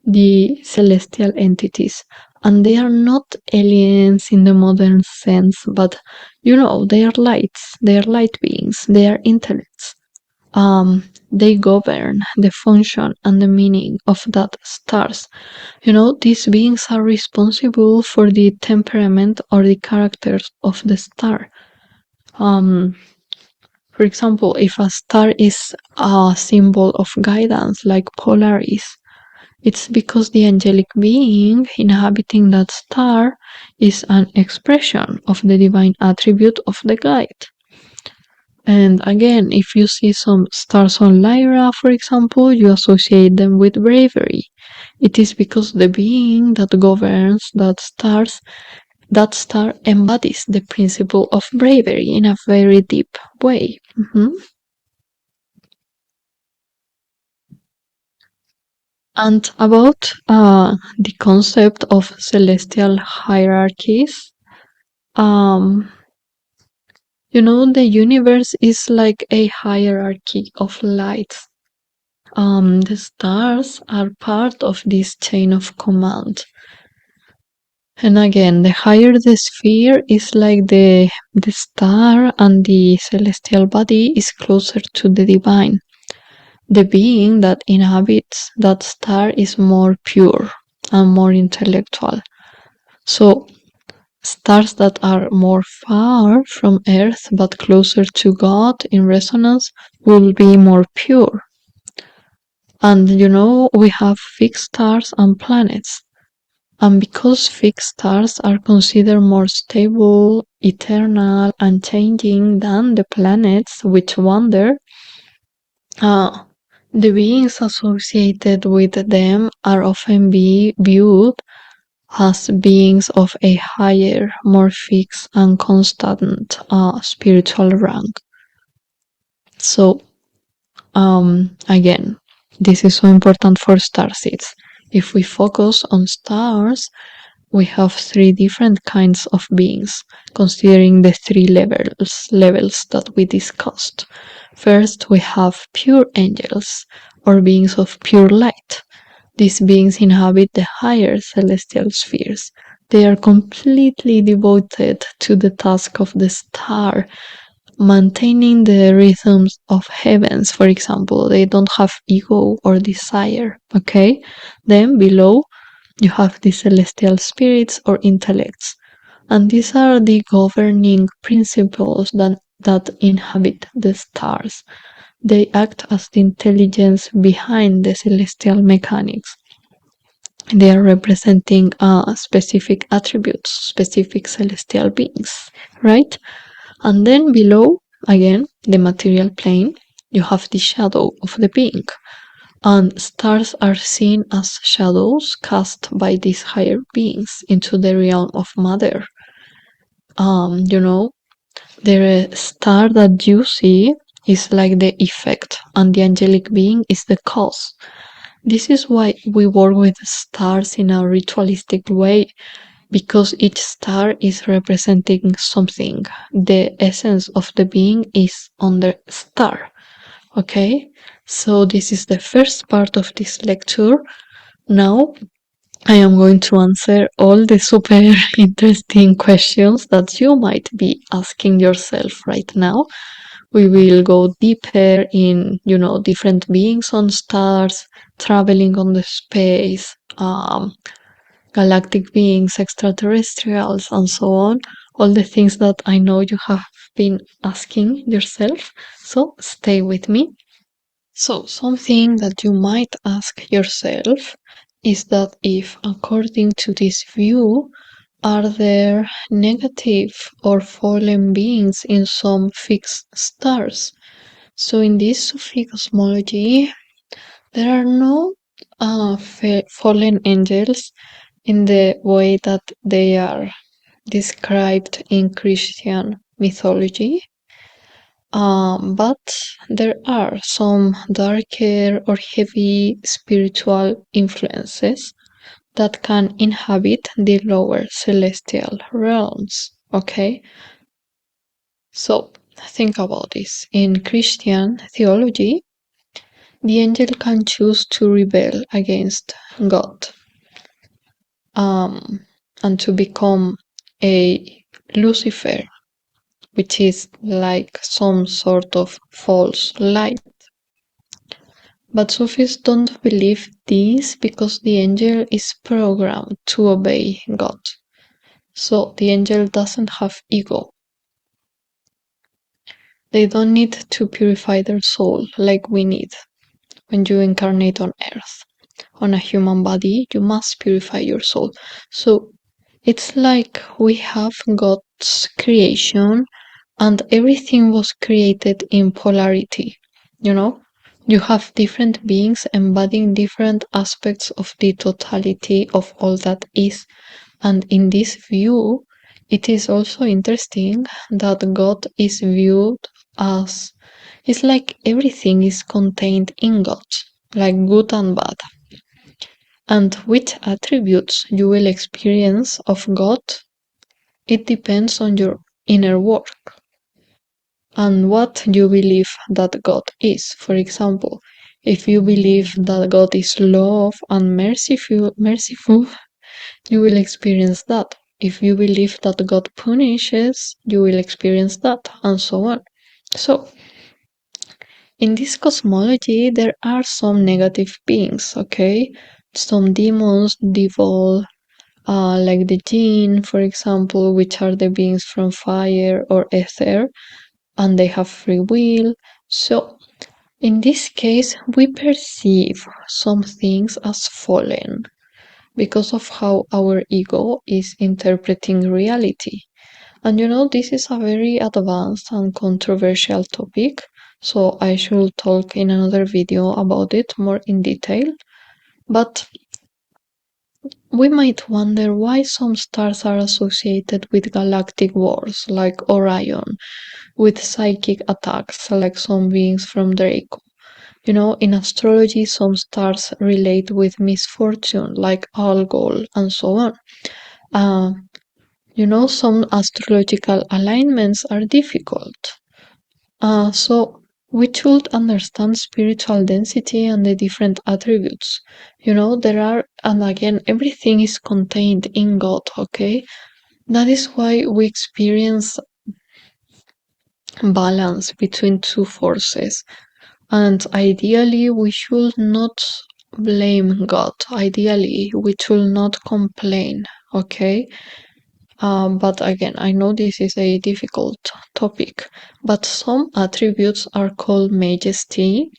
the celestial entities. And they are not aliens in the modern sense, but they are lights, they are light beings, they are intellects. They govern the function and the meaning of that stars. These beings are responsible for the temperament or the characters of the star. For example, if a star is a symbol of guidance, like Polaris, it's because the angelic being inhabiting that star is an expression of the divine attribute of the guide. And again, if you see some stars on Lyra, for example, you associate them with bravery. It is because the being that governs that star embodies the principle of bravery in a very deep way. And about the concept of celestial hierarchies, um, the universe is like a hierarchy of lights. The stars are part of this chain of command. And again, the higher the sphere is, like the star and the celestial body is closer to the divine. The being that inhabits that star is more pure and more intellectual. So stars that are more far from Earth but closer to God in resonance will be more pure. And we have fixed stars and planets. And because fixed stars are considered more stable, eternal, and changing than the planets which wander, the beings associated with them are often viewed as beings of a higher, more fixed and constant spiritual rank. So, again, this is so important for starseeds. If we focus on stars, we have three different kinds of beings, considering the three levels that we discussed. First, we have pure angels, or beings of pure light. These beings inhabit the higher celestial spheres. They are completely devoted to the task of the star, maintaining the rhythms of heavens, for example. They don't have ego or desire, okay? Then below, you have the celestial spirits or intellects. And these are the governing principles that inhabit the stars. They act as the intelligence behind the celestial mechanics. They are representing specific attributes, specific celestial beings, right? And then below, again, the material plane, you have the shadow of the being. And stars are seen as shadows cast by these higher beings into the realm of matter. The star that you see is like the effect, and the angelic being is the cause. This is why we work with stars in a ritualistic way, because each star is representing something. The essence of the being is on the star. Okay, so this is the first part of this lecture. Now I am going to answer all the super interesting questions that you might be asking yourself right now. We will go deeper in, different beings on stars, traveling on the space, galactic beings, extraterrestrials, and so on. All the things that I know you have been asking yourself. So stay with me. So, something that you might ask yourself is that if, according to this view, are there negative or fallen beings in some fixed stars? So, in this Sufi cosmology, there are no fallen angels in the way that they are described in Christian mythology. But there are some darker or heavy spiritual influences that can inhabit the lower celestial realms. Okay? So, think about this. In Christian theology, the angel can choose to rebel against God, and to become a Lucifer, which is like some sort of false light. But Sufis don't believe this because the angel is programmed to obey God. So the angel doesn't have ego. They don't need to purify their soul like we need. When you incarnate on earth, on a human body, you must purify your soul. So it's like we have God's creation and everything was created in polarity. You have different beings embodying different aspects of the totality of all that is. And in this view, it is also interesting that God is viewed as, it's like everything is contained in God, like good and bad. And which attributes you will experience of God, it depends on your inner work and what you believe that God is. For example, if you believe that God is love and merciful, you will experience that. If you believe that God punishes, you will experience that, and so on. So, in this cosmology, there are some negative beings, okay? Some demons, devil, like the jinn, for example, which are the beings from fire or ether, and they have free will. So, in this case, we perceive some things as fallen because of how our ego is interpreting reality. And this is a very advanced and controversial topic, so I should talk in another video about it more in detail. But we might wonder why some stars are associated with galactic wars, like Orion, with psychic attacks, like some beings from Draco. In astrology, some stars relate with misfortune, like Algol, and so on. Some astrological alignments are difficult. So we should understand spiritual density and the different attributes. There are, and again, everything is contained in God, okay? That is why we experience balance between two forces. And ideally, we should not blame God. Ideally, we should not complain, okay? But again, I know this is a difficult topic, but some attributes are called majesty,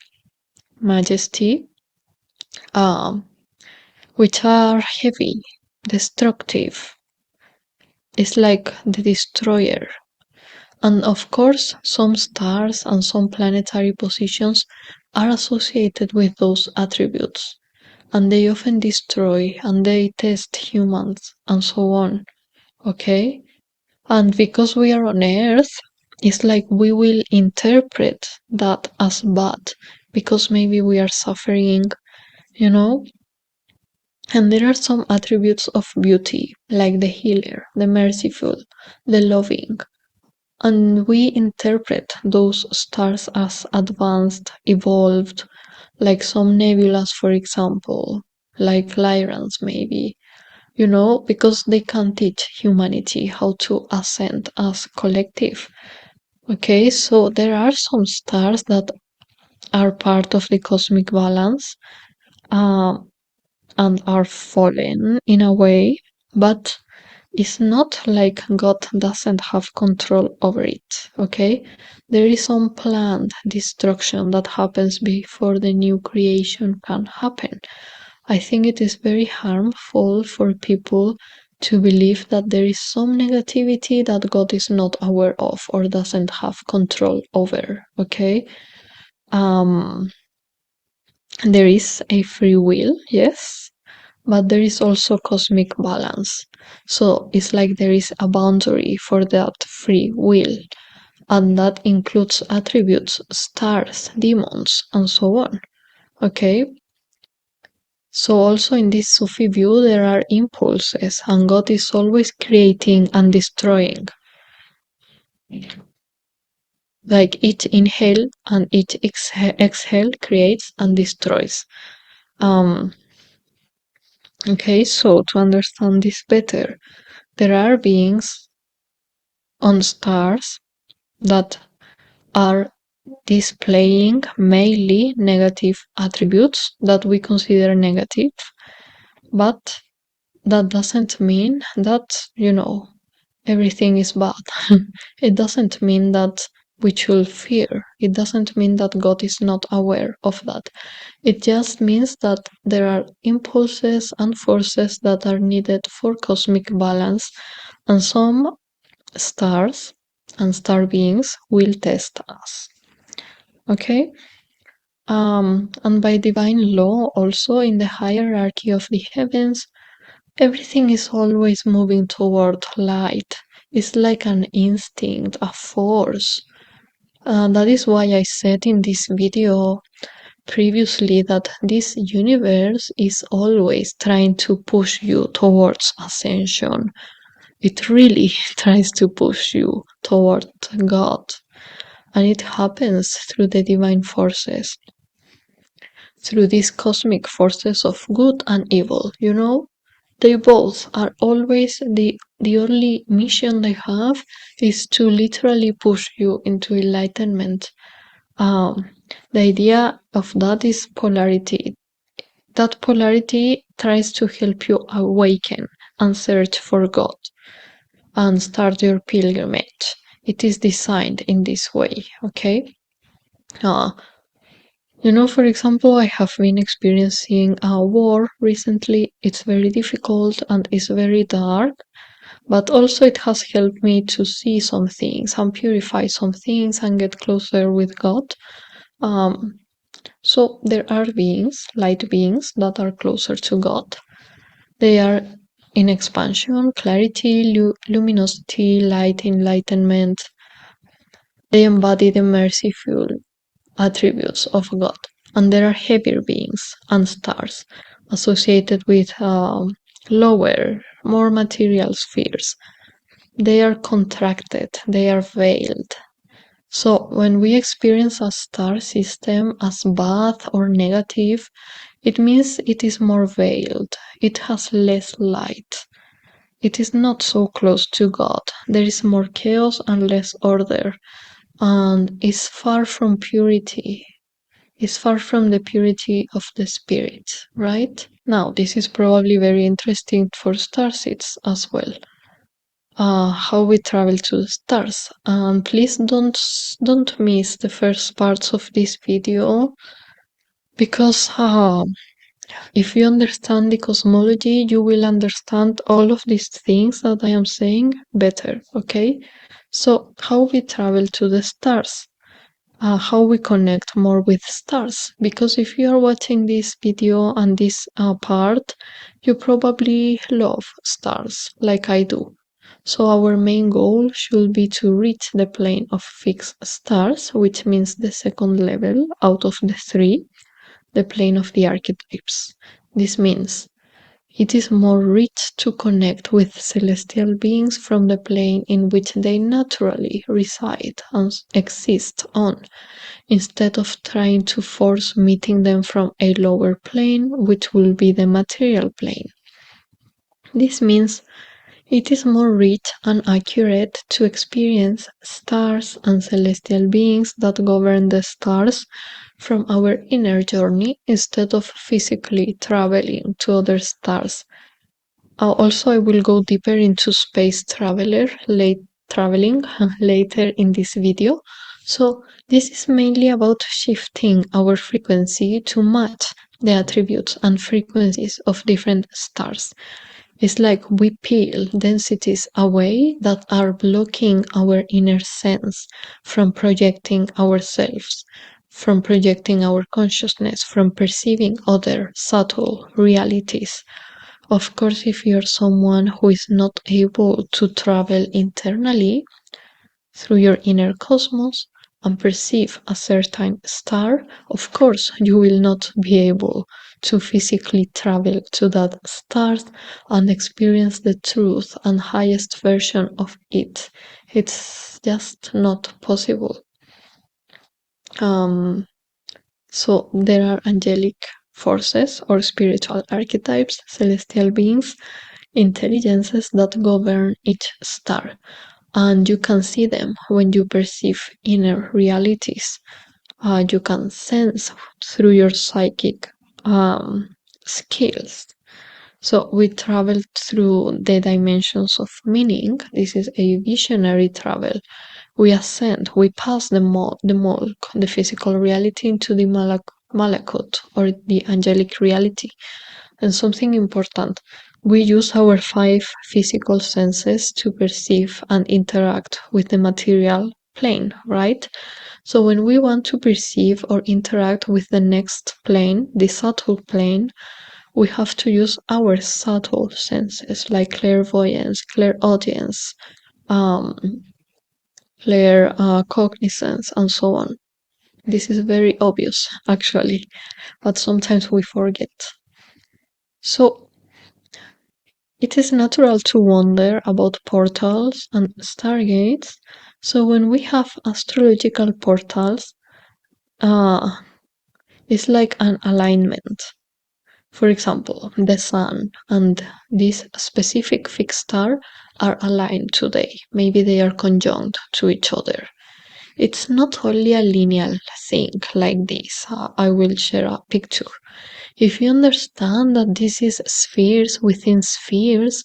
which are heavy, destructive. It's like the destroyer. And of course, some stars and some planetary positions are associated with those attributes, and they often destroy and they test humans and so on. Okay? And because we are on Earth, it's like we will interpret that as bad because maybe we are suffering, you know? And there are some attributes of beauty, like the healer, the merciful, the loving. And we interpret those stars as advanced, evolved, like some nebulas, for example, like Lyrans, maybe, because they can teach humanity how to ascend as collective. Okay, so there are some stars that are part of the cosmic balance, and are fallen in a way, but it's not like God doesn't have control over it. Okay, there is some planned destruction that happens before the new creation can happen. I think it is very harmful for people to believe that there is some negativity that God is not aware of or doesn't have control over. Okay, there is a free will, yes, but there is also cosmic balance. So it's like there is a boundary for that free will, and that includes attributes, stars, demons, and so on. Okay, so also in this Sufi view, there are impulses, and God is always creating and destroying. Like each inhale and each exhale creates and destroys. Okay, so to understand this better, there are beings on stars that are displaying mainly negative attributes that we consider negative, but that doesn't mean that, everything is bad. It doesn't mean that we should fear. It doesn't mean that God is not aware of that. It just means that there are impulses and forces that are needed for cosmic balance, and some stars and star beings will test us. Okay? And by divine law, also in the hierarchy of the heavens, everything is always moving toward light. It's like an instinct, a force. That is why I said in this video previously that this universe is always trying to push you towards ascension. It really tries to push you toward God. And it happens through the divine forces, through these cosmic forces of good and evil, They both are always the only mission they have is to literally push you into enlightenment. The idea of that is polarity. That polarity tries to help you awaken and search for God and start your pilgrimage. It is designed in this way, okay? For example, I have been experiencing a war recently. It's very difficult and it's very dark, but also it has helped me to see some things and purify some things and get closer with God. So there are beings, light beings, that are closer to God. They are in expansion, clarity, luminosity, light, enlightenment. They embody the merciful attributes of God. And there are heavier beings and stars associated with lower, more material spheres. They are contracted, they are veiled. So when we experience a star system as bad or negative, it means it is more veiled, it has less light. It is not so close to God. There is more chaos and less order, and is far from purity. Is far from the purity of the spirit, right? Now, this is probably very interesting for starseeds as well. How we travel to the stars. And please don't miss the first parts of this video, because if you understand the cosmology, you will understand all of these things that I am saying better, okay? So, how we travel to the stars. How we connect more with stars, because if you are watching this video and this part, you probably love stars like I do. So our main goal should be to reach the plane of fixed stars, which means the second level out of the three, the plane of the archetypes. This means it is more rich to connect with celestial beings from the plane in which they naturally reside and exist on, instead of trying to force meeting them from a lower plane, which will be the material plane. This means it is more rich and accurate to experience stars and celestial beings that govern the stars from our inner journey, instead of physically traveling to other stars. Also, I will go deeper into space traveling later in this video. So this is mainly about shifting our frequency to match the attributes and frequencies of different stars. It's like we peel densities away that are blocking our inner sense from projecting ourselves, from projecting our consciousness, from perceiving other subtle realities. Of course, if you're someone who is not able to travel internally through your inner cosmos and perceive a certain star, of course, you will not be able to physically travel to that star and experience the truth and highest version of it. It's just not possible. So there are angelic forces or spiritual archetypes, celestial beings, intelligences that govern each star. And you can see them when you perceive inner realities. You can sense through your psychic skills. So we travel through the dimensions of meaning. This is a visionary travel. We ascend, we pass the mulk, the physical reality, into the malakut, or the angelic reality. And something important, we use our 5 physical senses to perceive and interact with the material plane, right? So when we want to perceive or interact with the next plane, the subtle plane, we have to use our subtle senses like clairvoyance, clairaudience, um, cognizance, and so on. This is very obvious, actually, but sometimes we forget. So it is natural to wonder about portals and stargates. So when we have astrological portals, it's like an alignment. For example, the sun and this specific fixed star are aligned today. Maybe they are conjunct to each other. It's not only a linear thing like this. I will share a picture. If you understand that this is spheres within spheres,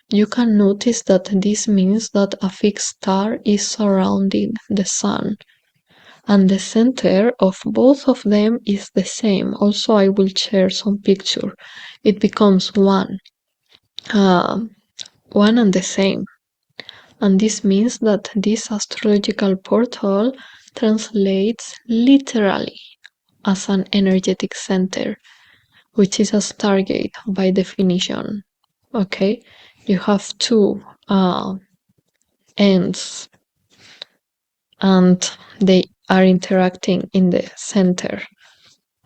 you can notice that this means that a fixed star is surrounding the sun. And the center of both of them is the same. Also, I will share some picture. It becomes one and the same. And this means that this astrological portal translates literally as an energetic center, which is a stargate by definition. Okay, you have 2 ends, and they are interacting in the center.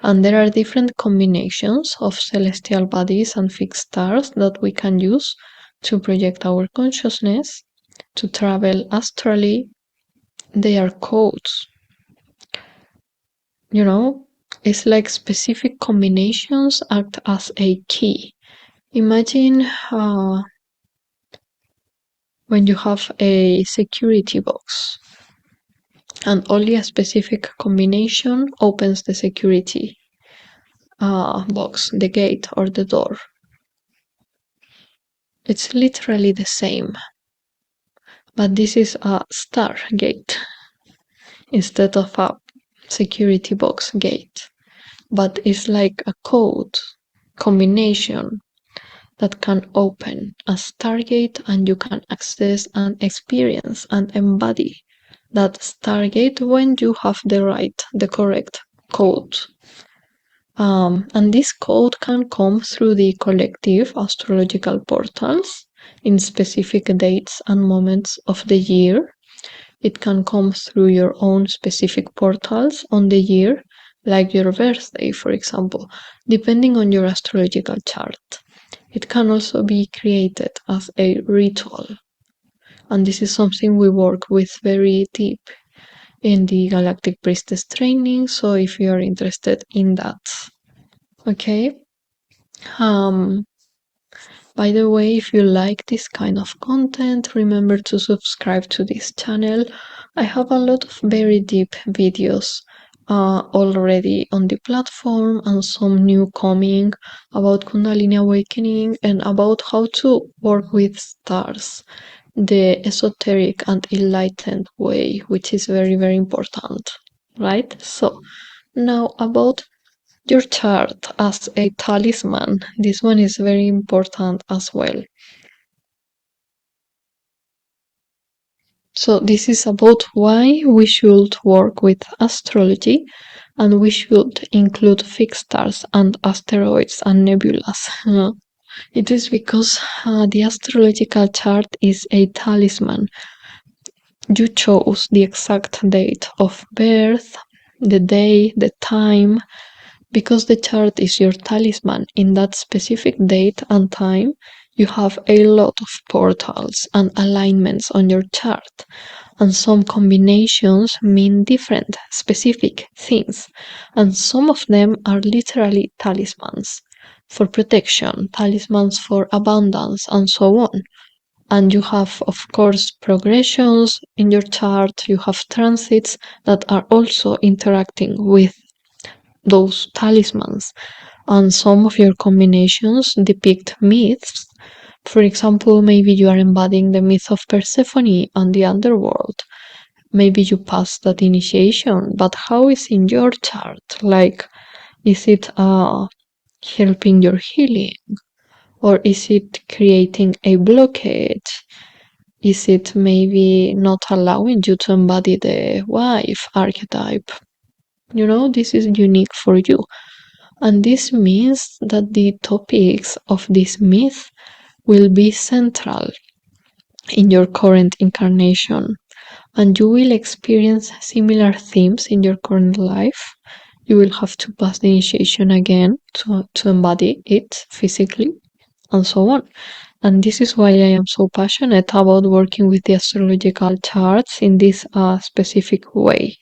And there are different combinations of celestial bodies and fixed stars that we can use to project our consciousness, to travel astrally. They are codes. You know, it's like specific combinations act as a key. Imagine when you have a security box and only a specific combination opens the security box, the gate or the door. It's literally the same, but this is a star gate instead of a security box gate. But it's like a code combination that can open a stargate, and you can access and experience and embody that stargate when you have the correct code. And this code can come through the collective astrological portals in specific dates and moments of the year. It can come through your own specific portals on the year, like your birthday, for example, depending on your astrological chart. It can also be created as a ritual. And this is something we work with very deep in the Galactic Priestess training. So if you are interested in that, okay. By the way, if you like this kind of content, remember to subscribe to this channel. I have a lot of very deep videos already on the platform, and some new coming about Kundalini awakening and about how to work with stars, the esoteric and enlightened way, which is very, very important, right? So now about your chart as a talisman. This one is very important as well. So this is about why we should work with astrology, and we should include fixed stars and asteroids and nebulas. It is because the astrological chart is a talisman. You chose the exact date of birth, the day, the time, because the chart is your talisman. In that specific date and time, you have a lot of portals and alignments on your chart. and some combinations mean different, specific things, and some of them are literally talismans for protection, talismans for abundance, and so on. And you have, of course, progressions in your chart, you have transits that are also interacting with those talismans, and some of your combinations depict myths. For example, maybe you are embodying the myth of Persephone and the underworld. Maybe you passed that initiation, but how is in your chart? Like, is it helping your healing? Or is it creating a blockage? Is it maybe not allowing you to embody the wife archetype? This is unique for you. And this means that the topics of this myth will be central in your current incarnation, and you will experience similar themes in your current life. You will have to pass the initiation again to embody it physically, and so on. And this is why I am so passionate about working with the astrological charts in this specific way.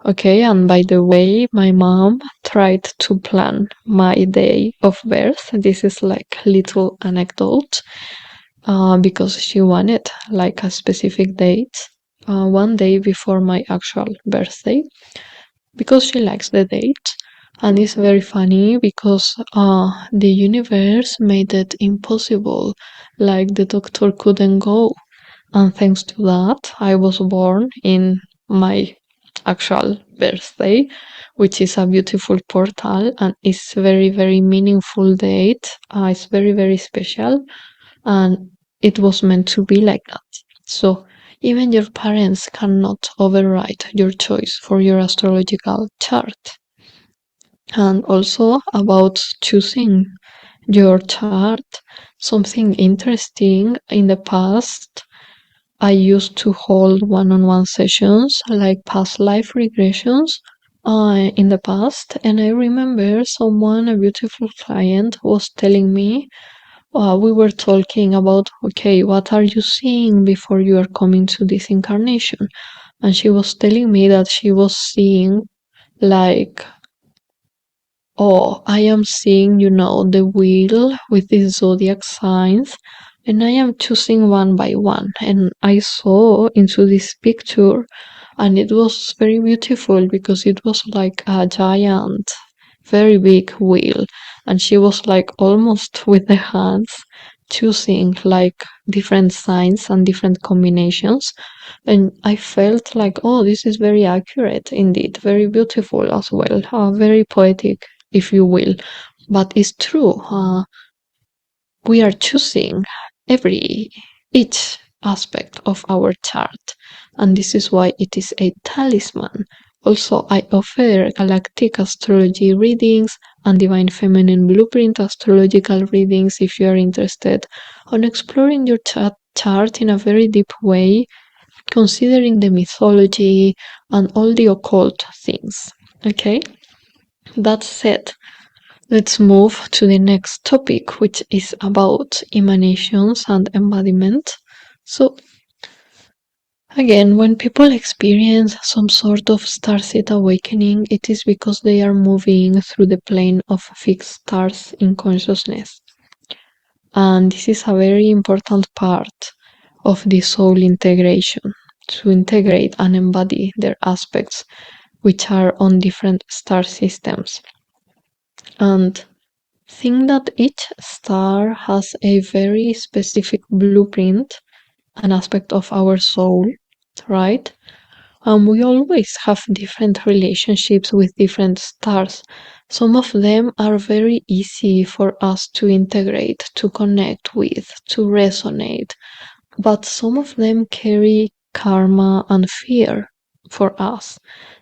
Okay, and by the way, my mom tried to plan my day of birth. This is like a little anecdote, because she wanted like a specific date, one day before my actual birthday, because she likes the date. And it's very funny because the universe made it impossible. Like the doctor couldn't go. And thanks to that, I was born in my actual birthday, which is a beautiful portal and it's very, very meaningful date. It's very, very special. And it was meant to be like that. So even your parents cannot override your choice for your astrological chart. And also about choosing your chart, something interesting in the past, I used to hold one-on-one sessions like past life regressions in the past, and I remember someone, a beautiful client, was telling me, we were talking about, okay, what are you seeing before you are coming to this incarnation? And she was telling me that she was seeing like, oh, I am seeing, the wheel with these zodiac signs, and I am choosing one by one. And I saw into this picture, and it was very beautiful because it was like a giant, very big wheel, and she was like almost with the hands choosing like different signs and different combinations. And I felt like, oh, this is very accurate indeed, very beautiful as well, very poetic, if you will. But it's true, we are choosing each aspect of our chart, and this is why it is a talisman. Also, I offer galactic astrology readings and divine feminine blueprint astrological readings if you are interested on exploring your chart in a very deep way, considering the mythology and all the occult things. Okay, that said, let's move to the next topic, which is about emanations and embodiment. So, again, when people experience some sort of starseed awakening, it is because they are moving through the plane of fixed stars in consciousness. And this is a very important part of the soul integration, to integrate and embody their aspects, which are on different star systems. And think that each star has a very specific blueprint, an aspect of our soul, right? We always have different relationships with different stars. Some of them are very easy for us to integrate, to connect with, to resonate, but some of them carry karma and fear for us.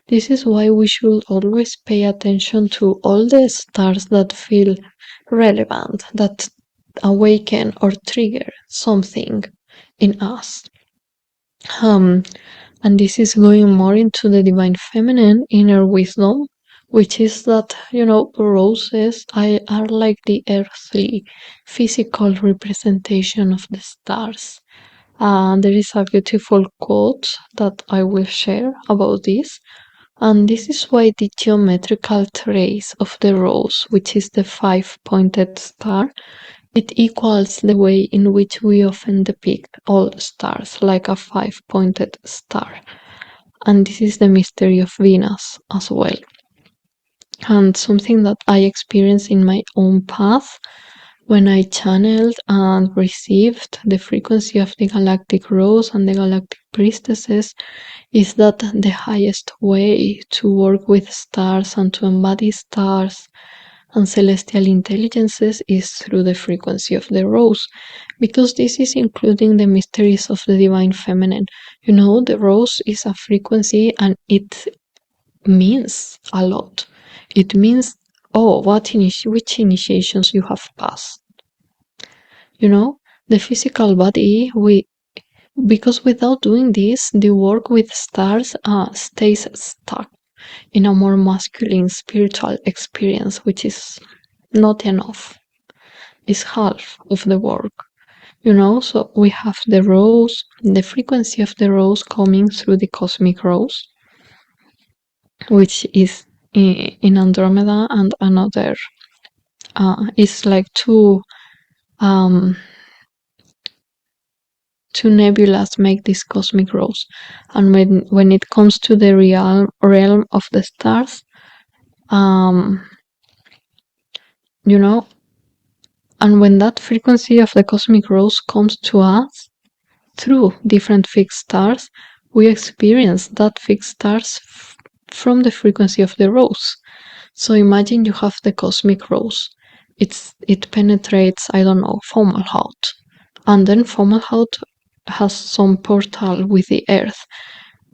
This is why we should always pay attention to all the stars that feel relevant, that awaken or trigger something in us. And this is going more into the divine feminine inner wisdom, which is that, roses are like the earthly, physical representation of the stars. There is a beautiful quote that I will share about this. And this is why the geometrical trace of the rose, which is the 5-pointed star, it equals the way in which we often depict all stars, like a 5-pointed star. And this is the mystery of Venus as well. And something that I experienced in my own path when I channeled and received the frequency of the galactic rose and the galactic priestesses is that the highest way to work with stars and to embody stars and celestial intelligences is through the frequency of the rose, because this is including the mysteries of the divine feminine. You know, the rose is a frequency and it means a lot. It means, oh, which initiations you have passed. You know, the physical body, because without doing this, the work with stars stays stuck in a more masculine spiritual experience, which is not enough. It's half of the work. You know, so we have the rose, the frequency of the rose coming through the cosmic rose, which is in Andromeda, and another is like two nebulas make this cosmic rose. And when it comes to the realm of the stars, you know, and when that frequency of the cosmic rose comes to us through different fixed stars, we experience that fixed stars from the frequency of the rose. So imagine you have the cosmic rose. It penetrates, I don't know, Fomalhaut. And then Fomalhaut has some portal with the earth.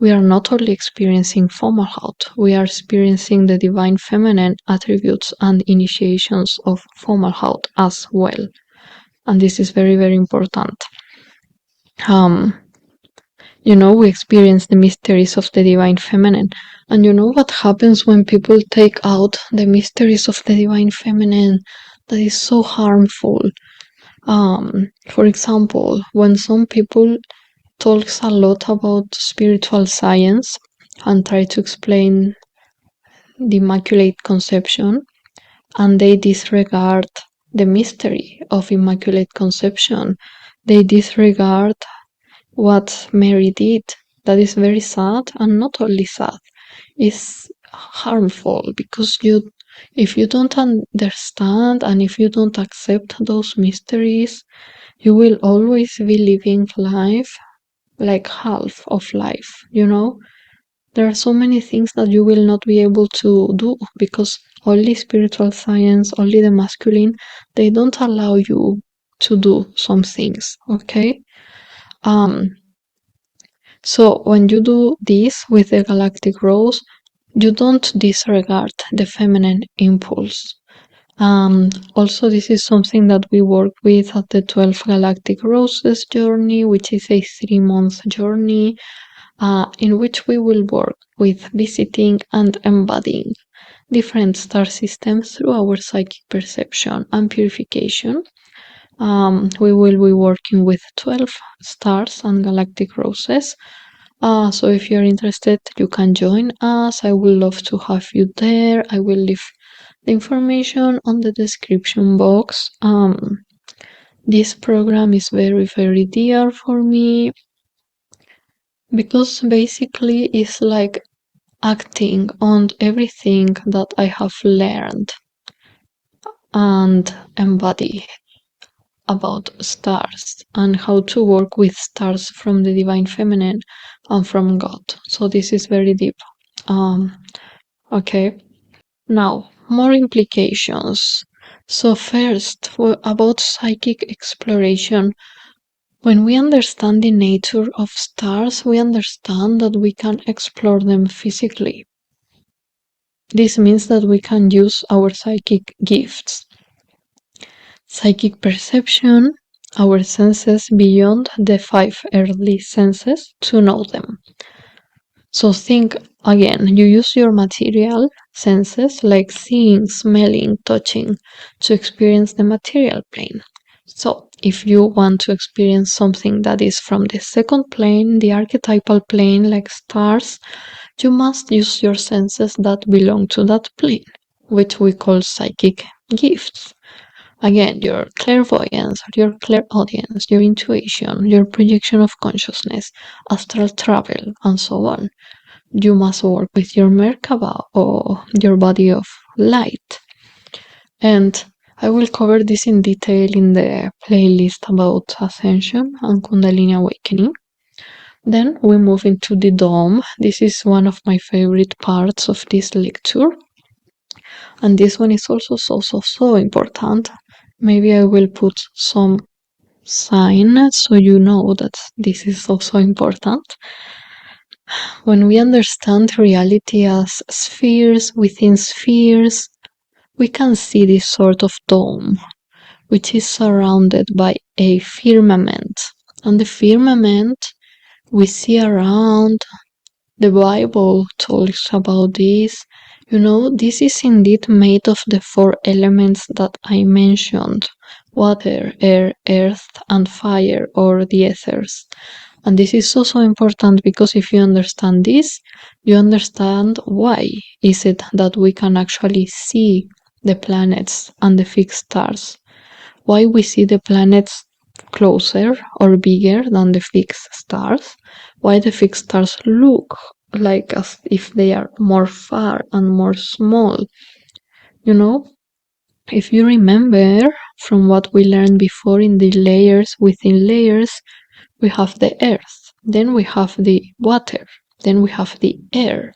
We are not only experiencing Fomalhaut, we are experiencing the divine feminine attributes and initiations of Fomalhaut as well. And this is very, very important. You know, we experience the mysteries of the divine feminine. And you know what happens when people take out the mysteries of the divine feminine? That is so harmful. For example, when some people talks a lot about spiritual science and try to explain the Immaculate Conception, and they disregard the mystery of Immaculate Conception. They disregard what Mary did. That is very sad, and not only sad, it's harmful, because if you don't understand and if you don't accept those mysteries, you will always be living life like half of life, you know? There are so many things that you will not be able to do, because only spiritual science, only the masculine, they don't allow you to do some things, okay? So when you do this with the galactic rose, you don't disregard the feminine impulse. Also, this is something that we work with at the 12 Galactic Roses journey, which is a 3-month journey in which we will work with visiting and embodying different star systems through our psychic perception and purification. We will be working with 12 stars and galactic roses. So if you're interested, you can join us. I would love to have you there. I will leave the information on the description box. This program is very, very dear for me, because basically it's like acting on everything that I have learned and embody about stars and how to work with stars from the divine feminine and from God. So this is very deep. Okay. Now, more implications. So first, about psychic exploration. When we understand the nature of stars, we understand that we can explore them physically. This means that we can use our psychic gifts. Psychic perception, our senses beyond the 5 earthly senses to know them. So think again, you use your material senses like seeing, smelling, touching to experience the material plane. So if you want to experience something that is from the second plane, the archetypal plane, like stars, you must use your senses that belong to that plane, which we call psychic gifts. Again, your clairvoyance, your clairaudience, your intuition, your projection of consciousness, astral travel, and so on. You must work with your Merkaba or your body of light. And I will cover this in detail in the playlist about Ascension and Kundalini Awakening. Then we move into the dome. This is one of my favorite parts of this lecture. And this one is also so important. Maybe I will put some sign so you know that this is also important. When we understand reality as spheres within spheres, we can see this sort of dome, which is surrounded by a firmament. And the firmament we see around, the Bible talks about this. You know, this is indeed made of the 4 elements that I mentioned: water, air, earth, and fire, or the ethers. And this is also important because if you understand this, you understand why is it that we can actually see the planets and the fixed stars. Why we see the planets closer or bigger than the fixed stars. Why the fixed stars look like as if they are more far and more small. You know, if you remember from what we learned before in the layers within layers, we have the earth, then we have the water, then we have the air,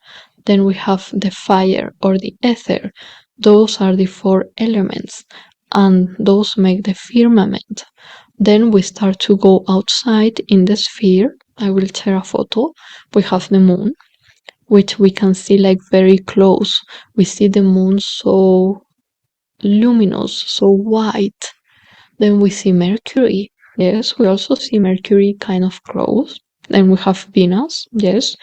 then we have the fire or the ether. Those are the 4 elements, and those make the firmament. Then we start to go outside in the sphere. I will share a photo. We have the moon, which we can see like very close. We see the moon so luminous, so white. Then we see Mercury. Yes, we also see Mercury kind of close. Then we have Venus. Yes,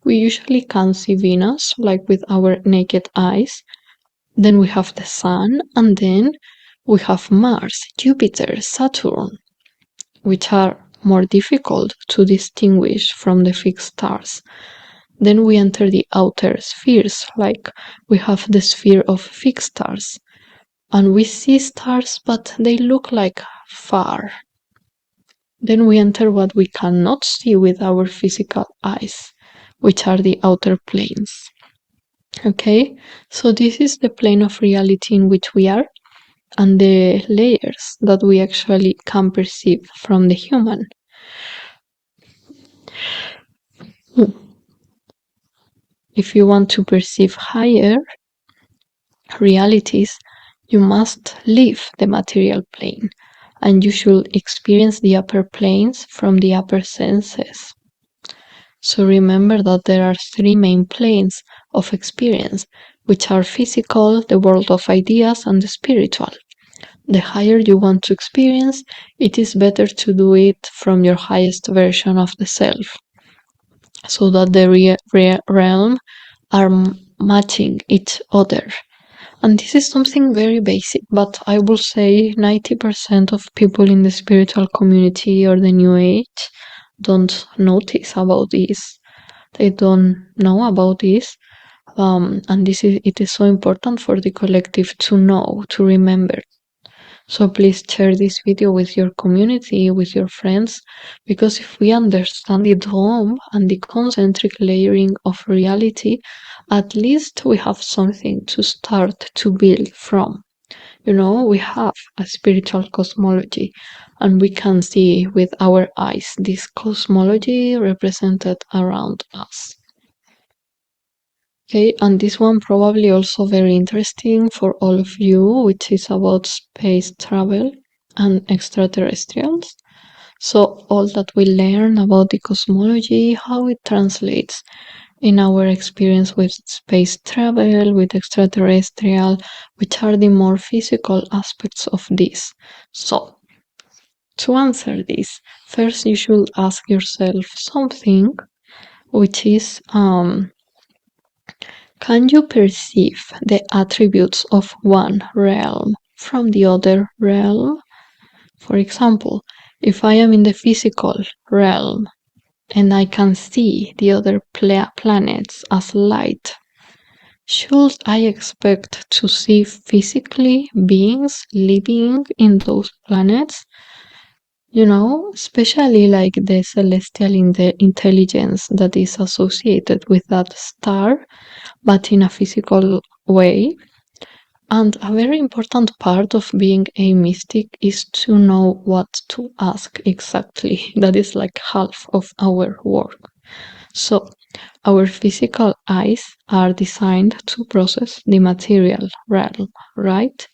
we usually can see Venus like with our naked eyes. Then we have the Sun, and then we have Mars, Jupiter, Saturn, which are more difficult to distinguish from the fixed stars. Then we enter the outer spheres, like we have the sphere of fixed stars, and we see stars, but they look like far. Then we enter what we cannot see with our physical eyes, which are the outer planes. Okay, so this is the plane of reality in which we are, and the layers that we actually can perceive from the human. If you want to perceive higher realities, you must leave the material plane, and you should experience the upper planes from the upper senses. So remember that there are 3 main planes of experience, which are physical, the world of ideas, and the spiritual. The higher you want to experience, it is better to do it from your highest version of the self, so that the realm are matching each other. And this is something very basic, but I will say 90% of people in the spiritual community or the New Age don't notice about this. They don't know about this. And it is so important for the collective to know, to remember. So please share this video with your community, with your friends, because if we understand the dome and the concentric layering of reality, at least we have something to start to build from. You know, we have a spiritual cosmology, and we can see with our eyes this cosmology represented around us. Okay, and this one probably also very interesting for all of you, which is about space travel and extraterrestrials. So all that we learn about the cosmology, how it translates in our experience with space travel, with extraterrestrial, which are the more physical aspects of this. So to answer this, first you should ask yourself something, which is can you perceive the attributes of one realm from the other realm? For example, if I am in the physical realm and I can see the other planets as light, should I expect to see physically beings living in those planets? Especially like the celestial intelligence that is associated with that star, but in a physical way. And a very important part of being a mystic is to know what to ask exactly. That is like half of our work. So, our physical eyes are designed to process the material realm, right?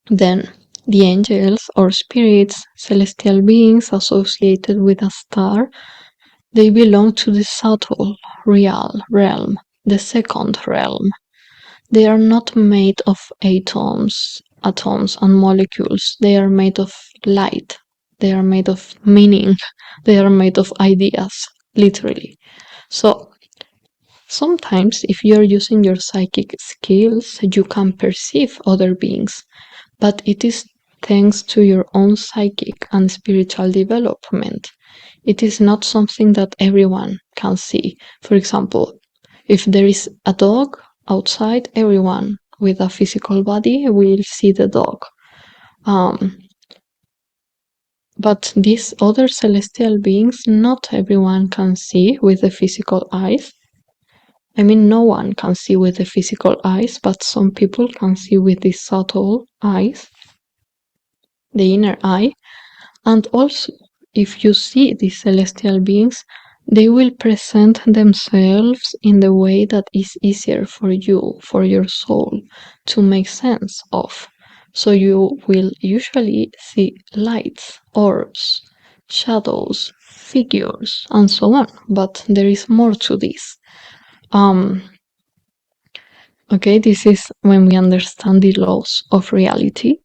Then, the angels or spirits, celestial beings associated with a star, they belong to the subtle, real realm, the second realm. They are not made of atoms and molecules. They are made of light. They are made of meaning. They are made of ideas, literally. So sometimes if you're using your psychic skills, you can perceive other beings, but it is thanks to your own psychic and spiritual development. It is not something that everyone can see. For example, if there is a dog outside, everyone with a physical body will see the dog. But these other celestial beings, not everyone can see with the physical eyes. I mean, no one can see with the physical eyes, but some people can see with the subtle eyes, the inner eye. And also, if you see these celestial beings, they will present themselves in the way that is easier for you, for your soul, to make sense of. So you will usually see lights, orbs, shadows, figures, and so on. But there is more to this. Okay, this is when we understand the laws of reality.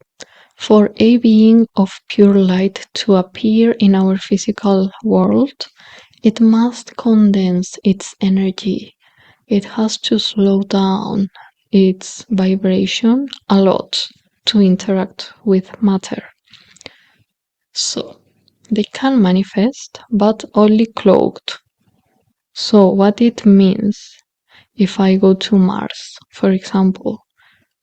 For a being of pure light to appear in our physical world, it must condense its energy. It has to slow down its vibration a lot to interact with matter. So they can manifest, but only cloaked. So what it means, if I go to Mars, for example,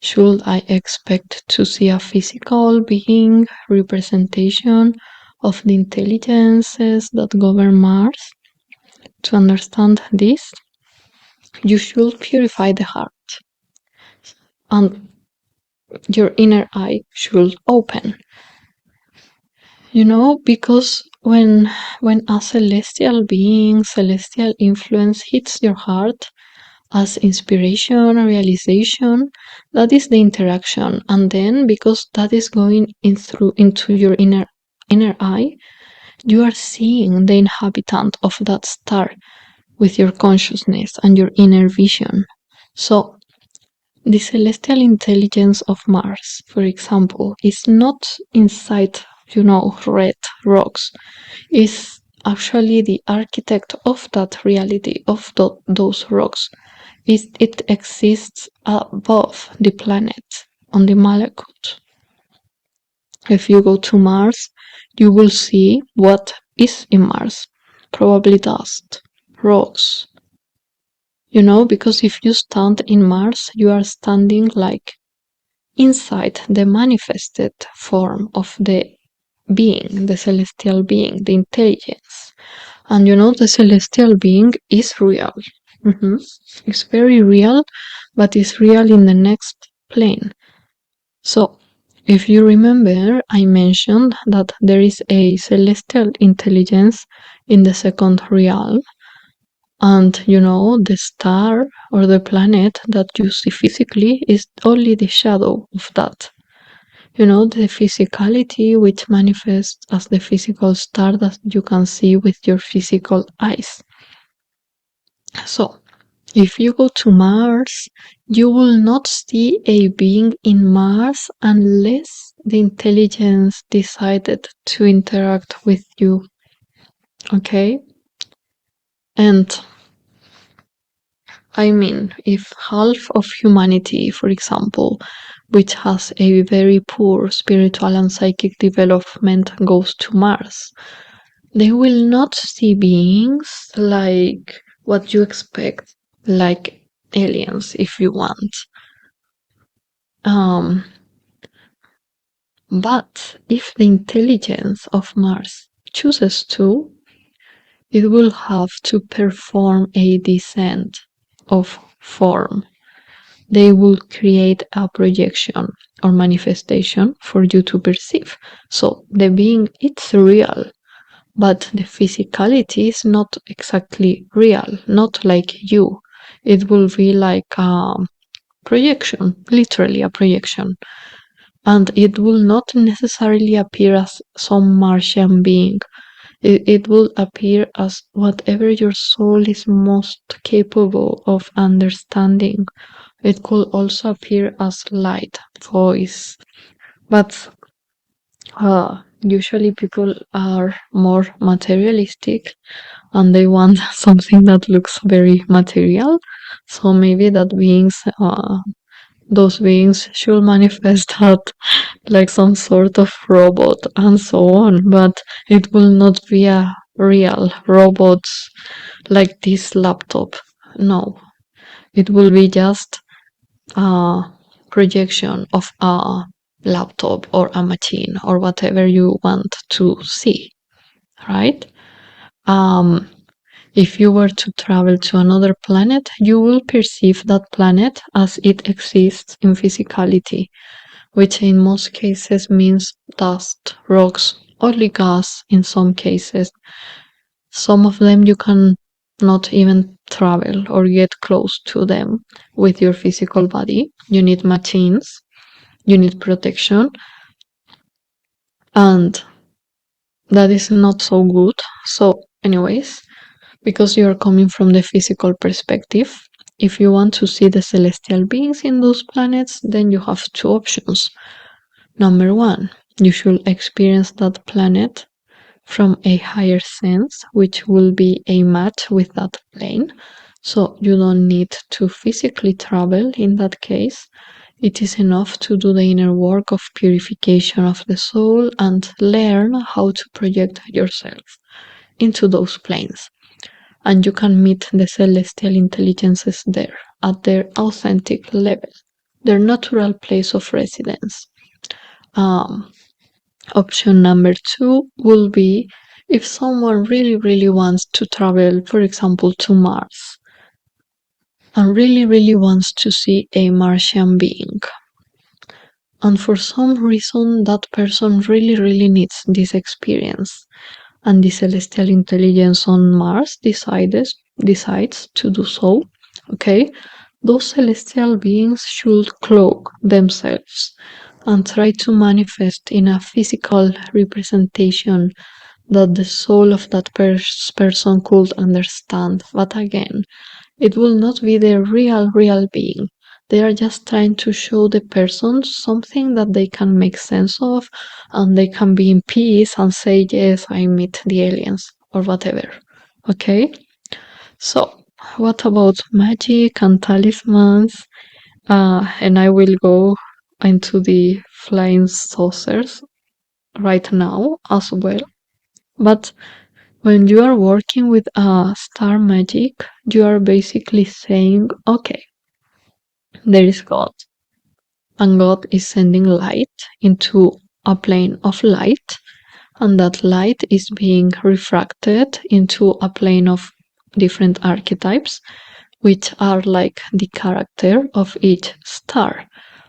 should I expect to see a physical being representation of the intelligences that govern Mars? To understand this, you should purify the heart, and your inner eye should open. Because when a celestial being, celestial influence hits your heart as inspiration, realization, that is the interaction. And then because that is going into your inner eye, you are seeing the inhabitant of that star with your consciousness and your inner vision. So the celestial intelligence of Mars, for example, is not inside, red rocks. Is actually the architect of that reality, of those rocks. It exists above the planet, on the Malakut. If you go to Mars, you will see what is in Mars. Probably dust, rocks. Because if you stand in Mars, you are standing like inside the manifested form of the being, the celestial being, the intelligence. And the celestial being is real. It's very real, but it's real in the next plane. So, if you remember, I mentioned that there is a celestial intelligence in the second realm, and the star or the planet that you see physically is only the shadow of that. The physicality which manifests as the physical star that you can see with your physical eyes. So, if you go to Mars, you will not see a being in Mars unless the intelligence decided to interact with you. Okay? And I mean, if half of humanity, for example, which has a very poor spiritual and psychic development, goes to Mars, they will not see beings like what you expect, like aliens, if you want. But if the intelligence of Mars chooses to, it will have to perform a descent of form. They will create a projection or manifestation for you to perceive. So the being, it's real, but the physicality is not exactly real, not like you. It will be like a projection, literally a projection. And it will not necessarily appear as some Martian being. It will appear as whatever your soul is most capable of understanding. It could also appear as light, voice, but usually people are more materialistic and they want something that looks very material. So maybe those beings should manifest that like some sort of robot and so on, but it will not be a real robot like this laptop. No, it will be just a projection of a laptop or a machine or whatever you want to see, right? If you were to travel to another planet, you will perceive that planet as it exists in physicality, which in most cases means dust, rocks, only gas in some cases. Some of them you can not even travel or get close to them with your physical body. You need machines, you need protection, and that is not so good. So, anyways, because you are coming from the physical perspective, if you want to see the celestial beings in those planets, then you have two options. Number one, you should experience that planet from a higher sense, which will be a match with that plane. So you don't need to physically travel in that case. It is enough to do the inner work of purification of the soul and learn how to project yourself into those planes. And you can meet the celestial intelligences there at their authentic level, their natural place of residence. Option number two will be if someone really wants to travel, for example, to Mars, and really wants to see a Martian being. And for some reason, that person really needs this experience. And the celestial intelligence on Mars decides to do so. Okay, those celestial beings should cloak themselves and try to manifest in a physical representation that the soul of that person could understand. But again, it will not be the real being. They are just trying to show the person something that they can make sense of, and they can be in peace and say, yes, I meet the aliens or whatever. Okay? So, what about magic and talismans? And I will go into the flying saucers right now as well. But when you are working with star magic, you are basically saying, okay, there is God, and God is sending light into a plane of light, and that light is being refracted into a plane of different archetypes, which are like the character of each star.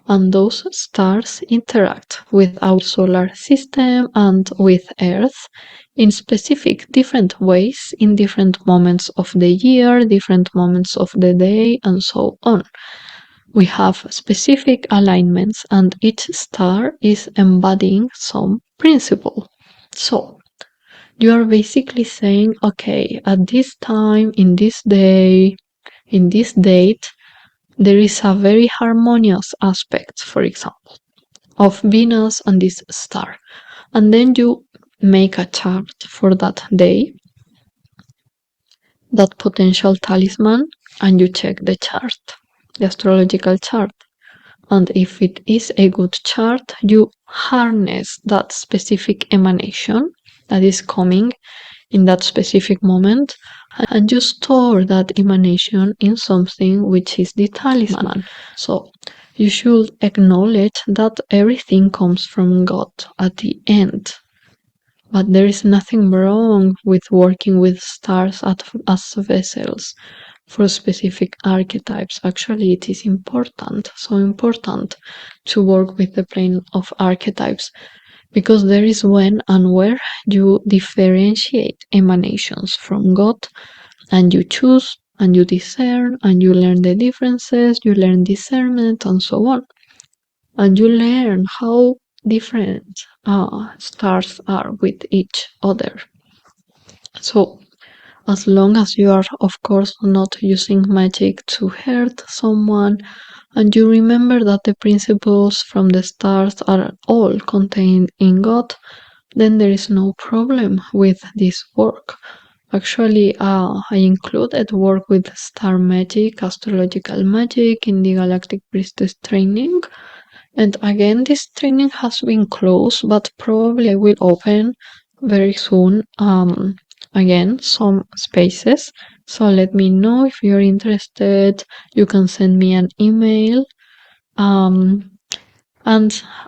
And those stars interact with our solar system and with Earth in specific different ways in different moments of the year, different moments of the day, and so on. We have specific alignments, and each star is embodying some principle. So, you are basically saying, okay, at this time, in this day, in this date, there is a very harmonious aspect, for example, of Venus and this star. And then you make a chart for that day, that potential talisman, and you check the chart, the astrological chart. And if it is a good chart, you harness that specific emanation that is coming in that specific moment, and you store that emanation in something which is the talisman. So you should acknowledge that everything comes from God at the end. But there is nothing wrong with working with stars as vessels for specific archetypes. Actually, it is important, so important, to work with the plane of archetypes, because there is when and where you differentiate emanations from God, and you choose and you discern and you learn the differences, you learn discernment and so on, and you learn how different stars are with each other. So as long as you are, of course, not using magic to hurt someone, and you remember that the principles from the stars are all contained in God, then there is no problem with this work. Actually, I included work with star magic, astrological magic in the Galactic Priestess training. And again, this training has been closed, but probably I will open very soon again some spaces. So let me know if you're interested. You can send me an email. And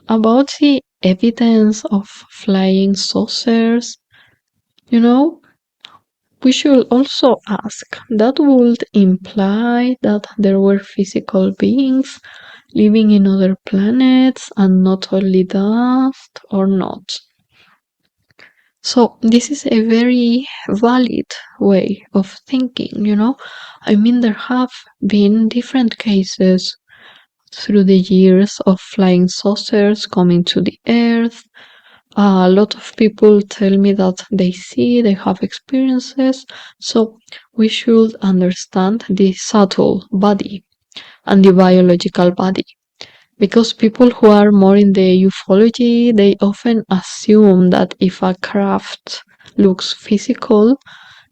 about the evidence of flying saucers, we should also ask, that would imply that there were physical beings living in other planets and not only dust, or not? So this is a very valid way of thinking, I mean, there have been different cases through the years of flying saucers coming to the Earth. A lot of people tell me that they have experiences, so we should understand the subtle body and the biological body. Because people who are more in the ufology, they often assume that if a craft looks physical,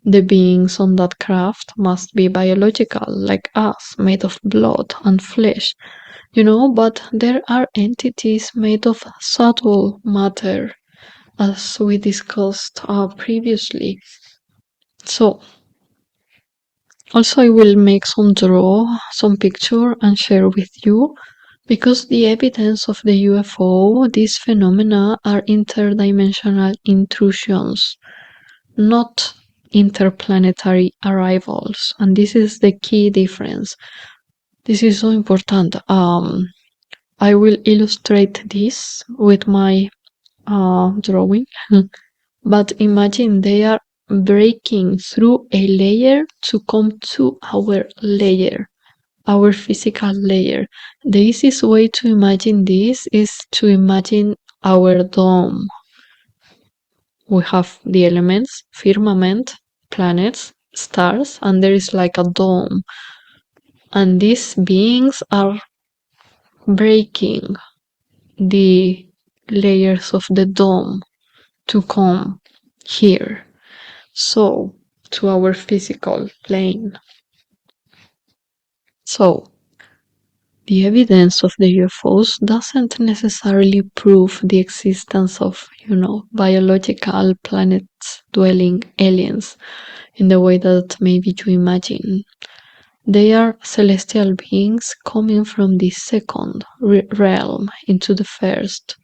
the beings on that craft must be biological, like us, made of blood and flesh, but there are entities made of subtle matter, as we discussed previously. So also I will make some picture and share with you, because the evidence of the UFO, these phenomena are interdimensional intrusions, not interplanetary arrivals, and this is the key difference. This is so important. I will illustrate this with my drawing. But imagine they are breaking through a layer to come to our layer, our physical layer. The easiest way to imagine this is to imagine our dome. We have the elements, firmament, planets, stars, and there is like a dome. And these beings are breaking the layers of the dome to come here, so to our physical plane. So the evidence of the UFOs doesn't necessarily prove the existence of, biological planet-dwelling aliens in the way that maybe you imagine. They are celestial beings coming from the second realm into the first,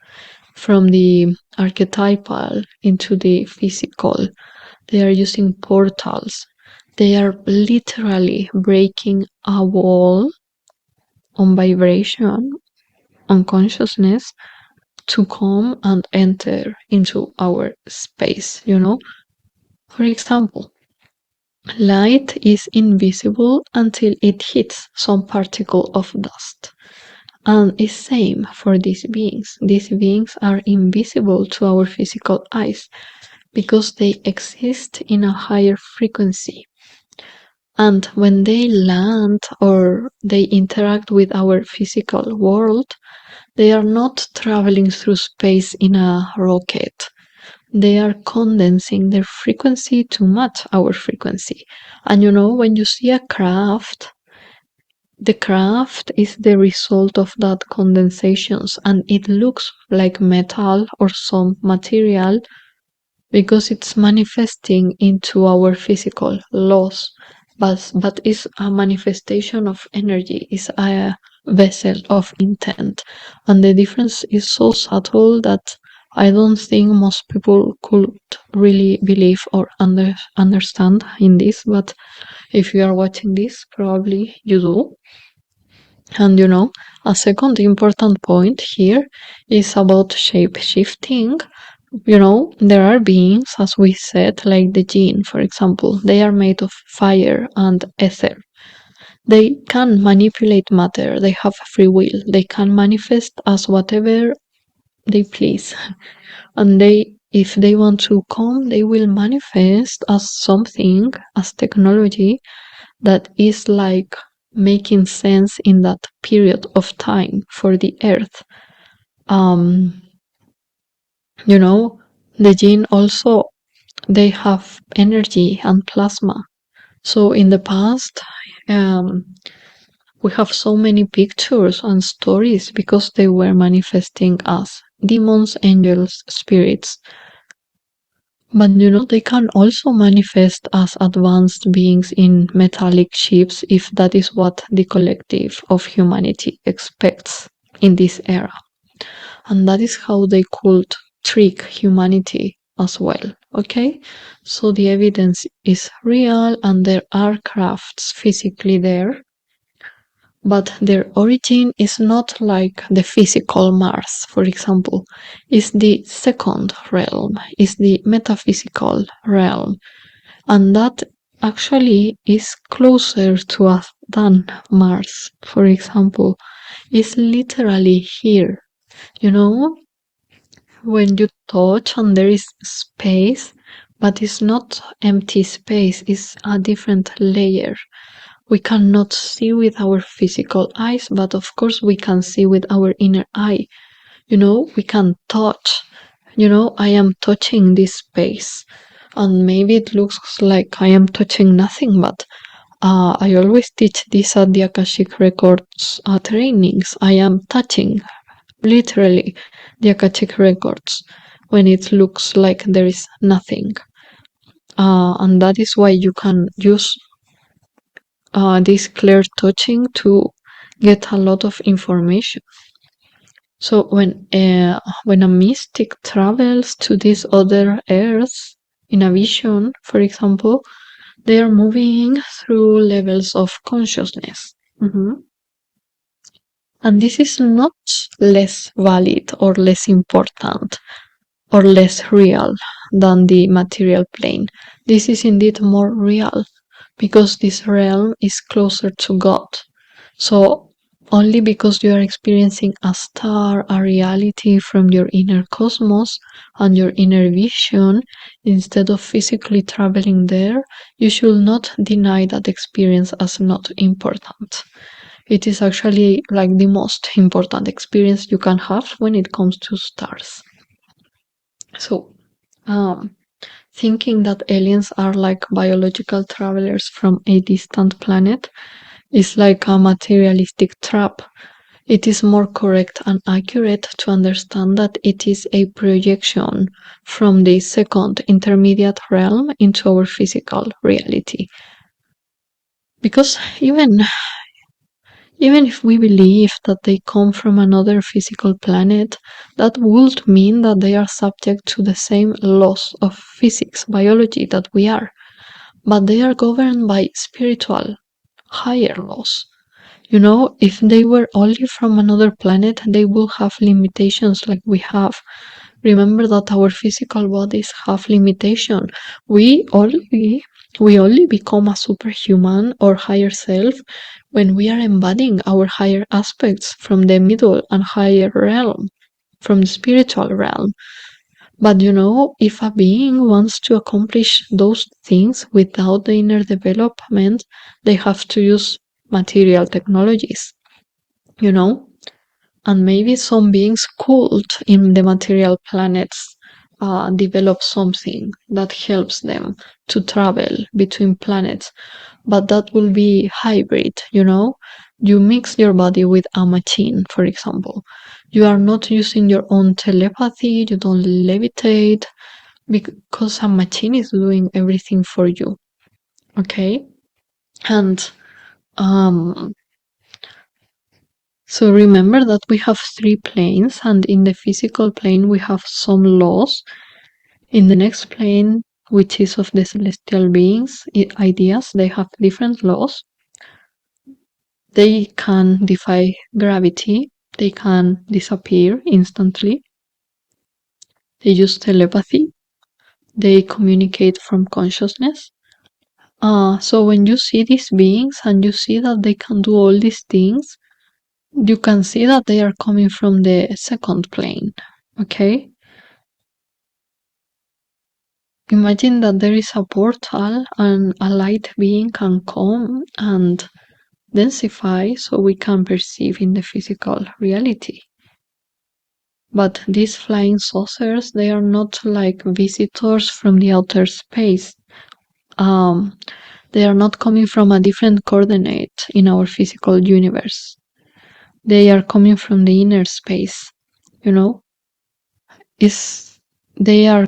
from the archetypal into the physical. They are using portals. They are literally breaking a wall on vibration, on consciousness, to come and enter into our space, For example, light is invisible until it hits some particle of dust. And it's same for these beings. These beings are invisible to our physical eyes because they exist in a higher frequency. And when they land or they interact with our physical world, they are not traveling through space in a rocket. They are condensing their frequency to match our frequency. And when you see a craft, the craft is the result of that condensations, and it looks like metal or some material because it's manifesting into our physical laws, but is a manifestation of energy, is a vessel of intent, and the difference is so subtle that I don't think most people could really believe or understand in this, but if you are watching this, probably you do. And a second important point here is about shape shifting. There are beings, as we said, like the jinn, for example, they are made of fire and ether. They can manipulate matter, they have free will, they can manifest as whatever they please. And if they want to come, they will manifest as something, as technology that is like making sense in that period of time for the earth. Um, the jinn also, they have energy and plasma. So in the past, we have so many pictures and stories because they were manifesting as demons, angels, spirits. But they can also manifest as advanced beings in metallic ships if that is what the collective of humanity expects in this era. And that is how they could trick humanity as well. Okay, so the evidence is real and there are crafts physically there, but their origin is not like the physical Mars, for example. It's the second realm, is the metaphysical realm, and that actually is closer to us than Mars, for example. Is literally here. When you touch and there is space, but it's not empty space, it's a different layer. We cannot see with our physical eyes, but of course we can see with our inner eye. We can touch. I am touching this space, and maybe it looks like I am touching nothing, but I always teach this at the Akashic Records trainings. I am touching literally the Akashic Records when it looks like there is nothing. And that is why you can use this clear touching to get a lot of information. So when a mystic travels to these other earths in a vision, for example, they are moving through levels of consciousness. And this is not less valid or less important or less real than the material plane. This is indeed more real because this realm is closer to God. So only because you are experiencing a star, a reality from your inner cosmos and your inner vision, instead of physically traveling there, you should not deny that experience as not important. It is actually like the most important experience you can have when it comes to stars. So, thinking that aliens are like biological travelers from a distant planet is like a materialistic trap. It is more correct and accurate to understand that it is a projection from the second intermediate realm into our physical reality. Because even if we believe that they come from another physical planet, that would mean that they are subject to the same laws of physics, biology that we are, but they are governed by spiritual, higher laws. If they were only from another planet, they will have limitations like we have. Remember that our physical bodies have limitation. We only become a superhuman or higher self when we are embodying our higher aspects from the middle and higher realm, from the spiritual realm. But if a being wants to accomplish those things without the inner development, they have to use material technologies, and maybe some beings could in the material planets develop something that helps them to travel between planets, but that will be hybrid, you mix your body with a machine, for example. You are not using your own telepathy, you don't levitate, because a machine is doing everything for you. Okay? And so remember that we have 3 planes, and in the physical plane we have some laws. In the next plane, which is of the celestial beings, ideas, they have different laws. They can defy gravity, they can disappear instantly, they use telepathy, they communicate from consciousness. So when you see these beings and you see that they can do all these things, you can see that they are coming from the second plane. Okay? Imagine that there is a portal and a light being can come and densify so we can perceive in the physical reality. But these flying saucers, they are not like visitors from the outer space. They are not coming from a different coordinate in our physical universe. They are coming from the inner space, you know? They are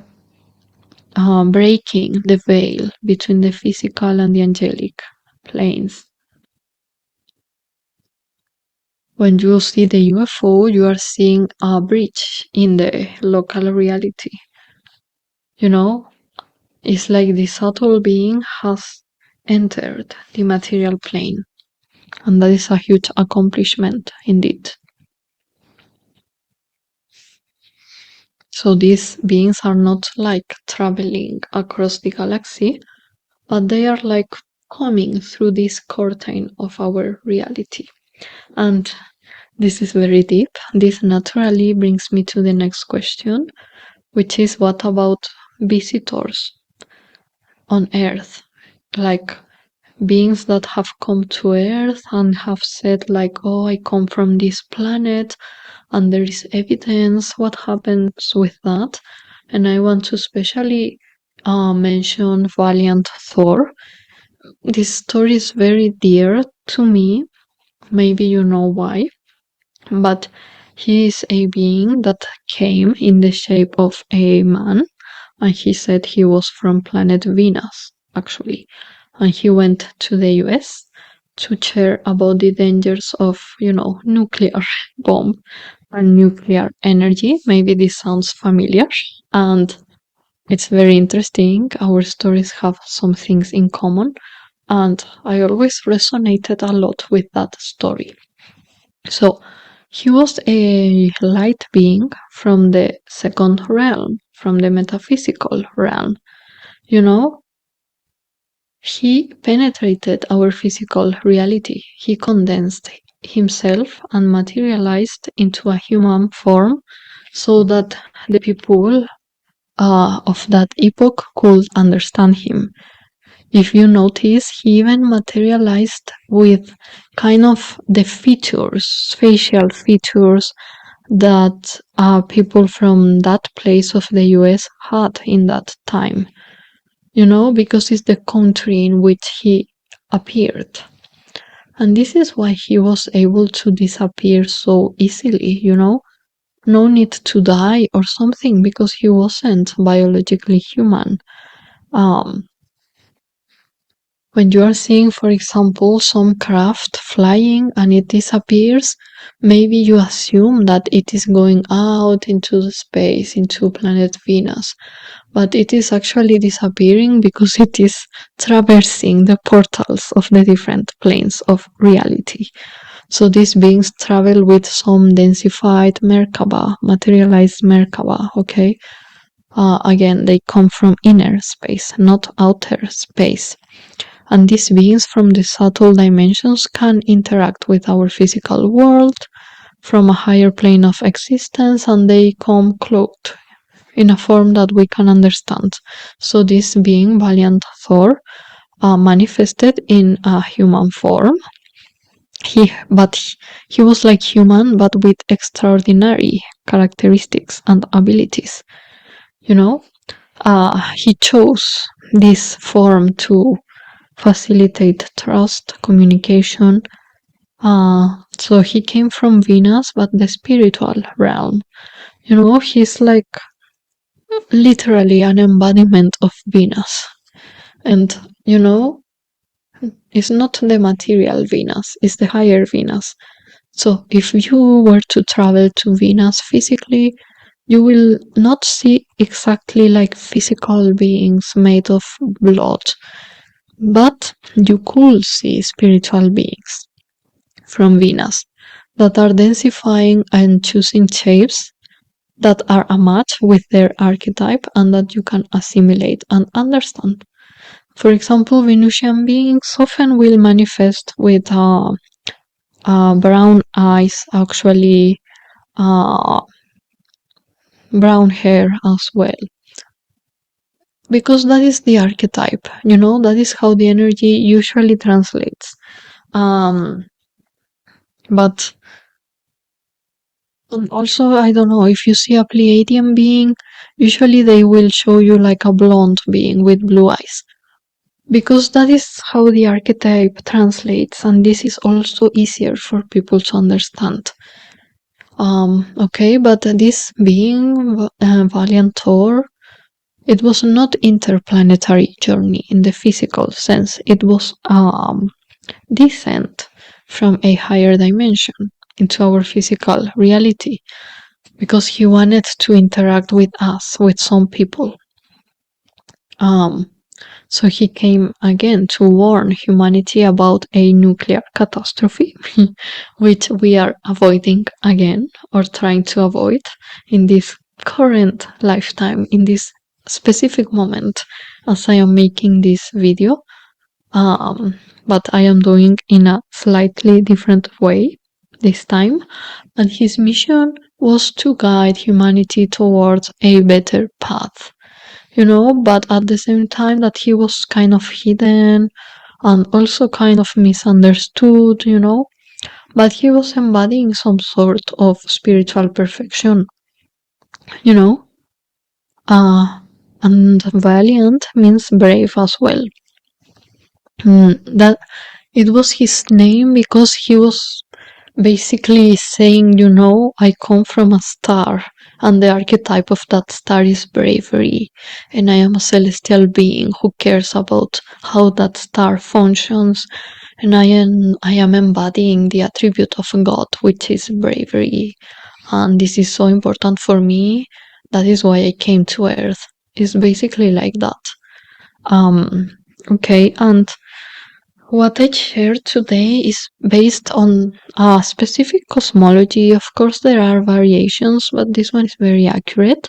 breaking the veil between the physical and the angelic planes. When you see the UFO, you are seeing a breach in the local reality. You know, it's like the subtle being has entered the material plane, and that is a huge accomplishment indeed. So these beings are not like traveling across the galaxy, but they are like coming through this curtain of our reality. And this is very deep. This naturally brings me to the next question, which is what about visitors on Earth? Like beings that have come to Earth and have said like, oh, I come from this planet and there is evidence. What happens with that? And I want to especially mention Val Thor. This story is very dear to me. Maybe you know why. But he is a being that came in the shape of a man, and he said he was from planet Venus, actually. And he went to the US to share about the dangers of, nuclear bomb and nuclear energy. Maybe this sounds familiar, and it's very interesting. Our stories have some things in common, and I always resonated a lot with that story. So he was a light being from the second realm, from the metaphysical realm. He penetrated our physical reality. He condensed himself and materialized into a human form so that the people of that epoch could understand him. If you notice, he even materialized with kind of the features, facial features that people from that place of the US had in that time, because it's the country in which he appeared. And this is why he was able to disappear so easily, no need to die or something, because he wasn't biologically human. When you are seeing, for example, some craft flying and it disappears, maybe you assume that it is going out into the space, into planet Venus, but it is actually disappearing because it is traversing the portals of the different planes of reality. So these beings travel with some densified Merkaba, materialized Merkaba, okay? Again, they come from inner space, not outer space. And these beings from the subtle dimensions can interact with our physical world from a higher plane of existence, and they come cloaked in a form that we can understand. So this being, Valiant Thor, manifested in a human form. He was like human, but with extraordinary characteristics and abilities. He chose this form to facilitate trust, communication, So he came from Venus, but the spiritual realm. He's like literally an embodiment of Venus. And, it's not the material Venus, it's the higher Venus. So if you were to travel to Venus physically, you will not see exactly like physical beings made of blood, but you could see spiritual beings from Venus that are densifying and choosing shapes that are a match with their archetype and that you can assimilate and understand. For example, Venusian beings often will manifest with brown eyes, actually, uh, brown hair as well. Because that is the archetype, that is how the energy usually translates. But also, I don't know, if you see a Pleiadian being, usually they will show you like a blonde being with blue eyes. Because that is how the archetype translates, and this is also easier for people to understand. Okay, but this being, Val Thor, it was not interplanetary journey in the physical sense. It was descent from a higher dimension into our physical reality, because he wanted to interact with us, with some people. So he came again to warn humanity about a nuclear catastrophe, which we are avoiding again, or trying to avoid in this current lifetime, in this specific moment, as I am making this video. But I am doing in a slightly different way this time. And his mission was to guide humanity towards a better path. But at the same time that he was kind of hidden and also kind of misunderstood, but he was embodying some sort of spiritual perfection, you know. And valiant means brave as well. That it was his name because he was basically saying, I come from a star, and the archetype of that star is bravery, and I am a celestial being who cares about how that star functions, and I am embodying the attribute of God, which is bravery, and this is so important for me. That is why I came to Earth. It's basically like that. Okay, and what I shared today is based on a specific cosmology. Of course, there are variations, but this one is very accurate.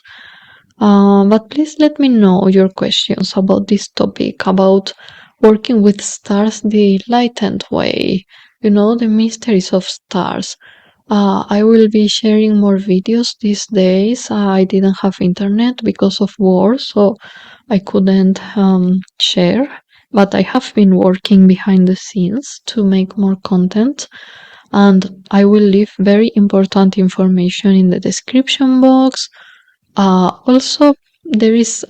But please let me know your questions about this topic, about working with stars the enlightened way, the mysteries of stars. I will be sharing more videos these days. I didn't have internet because of war, so I couldn't share, but I have been working behind the scenes to make more content, and I will leave very important information in the description box. Also,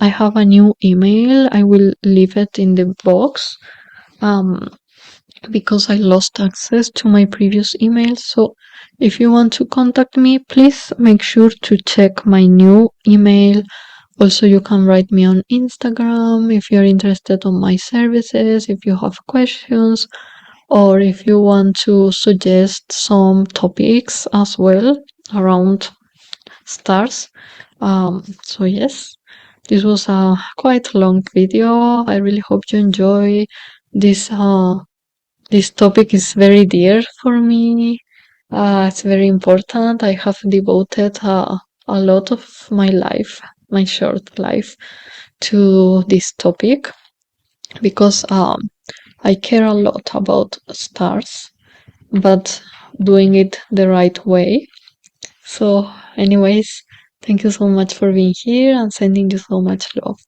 I have a new email. I will leave it in the box. Because I lost access to my previous email. So if you want to contact me, please make sure to check my new email. Also, you can write me on Instagram if you're interested on my services, if you have questions, or if you want to suggest some topics as well around stars. So yes, this was a quite long video. I really hope you enjoy this. This topic is very dear for me. It's very important. I have devoted a lot of my life, my short life, to this topic because I care a lot about stars, but doing it the right way. So, anyways, thank you so much for being here and sending you so much love.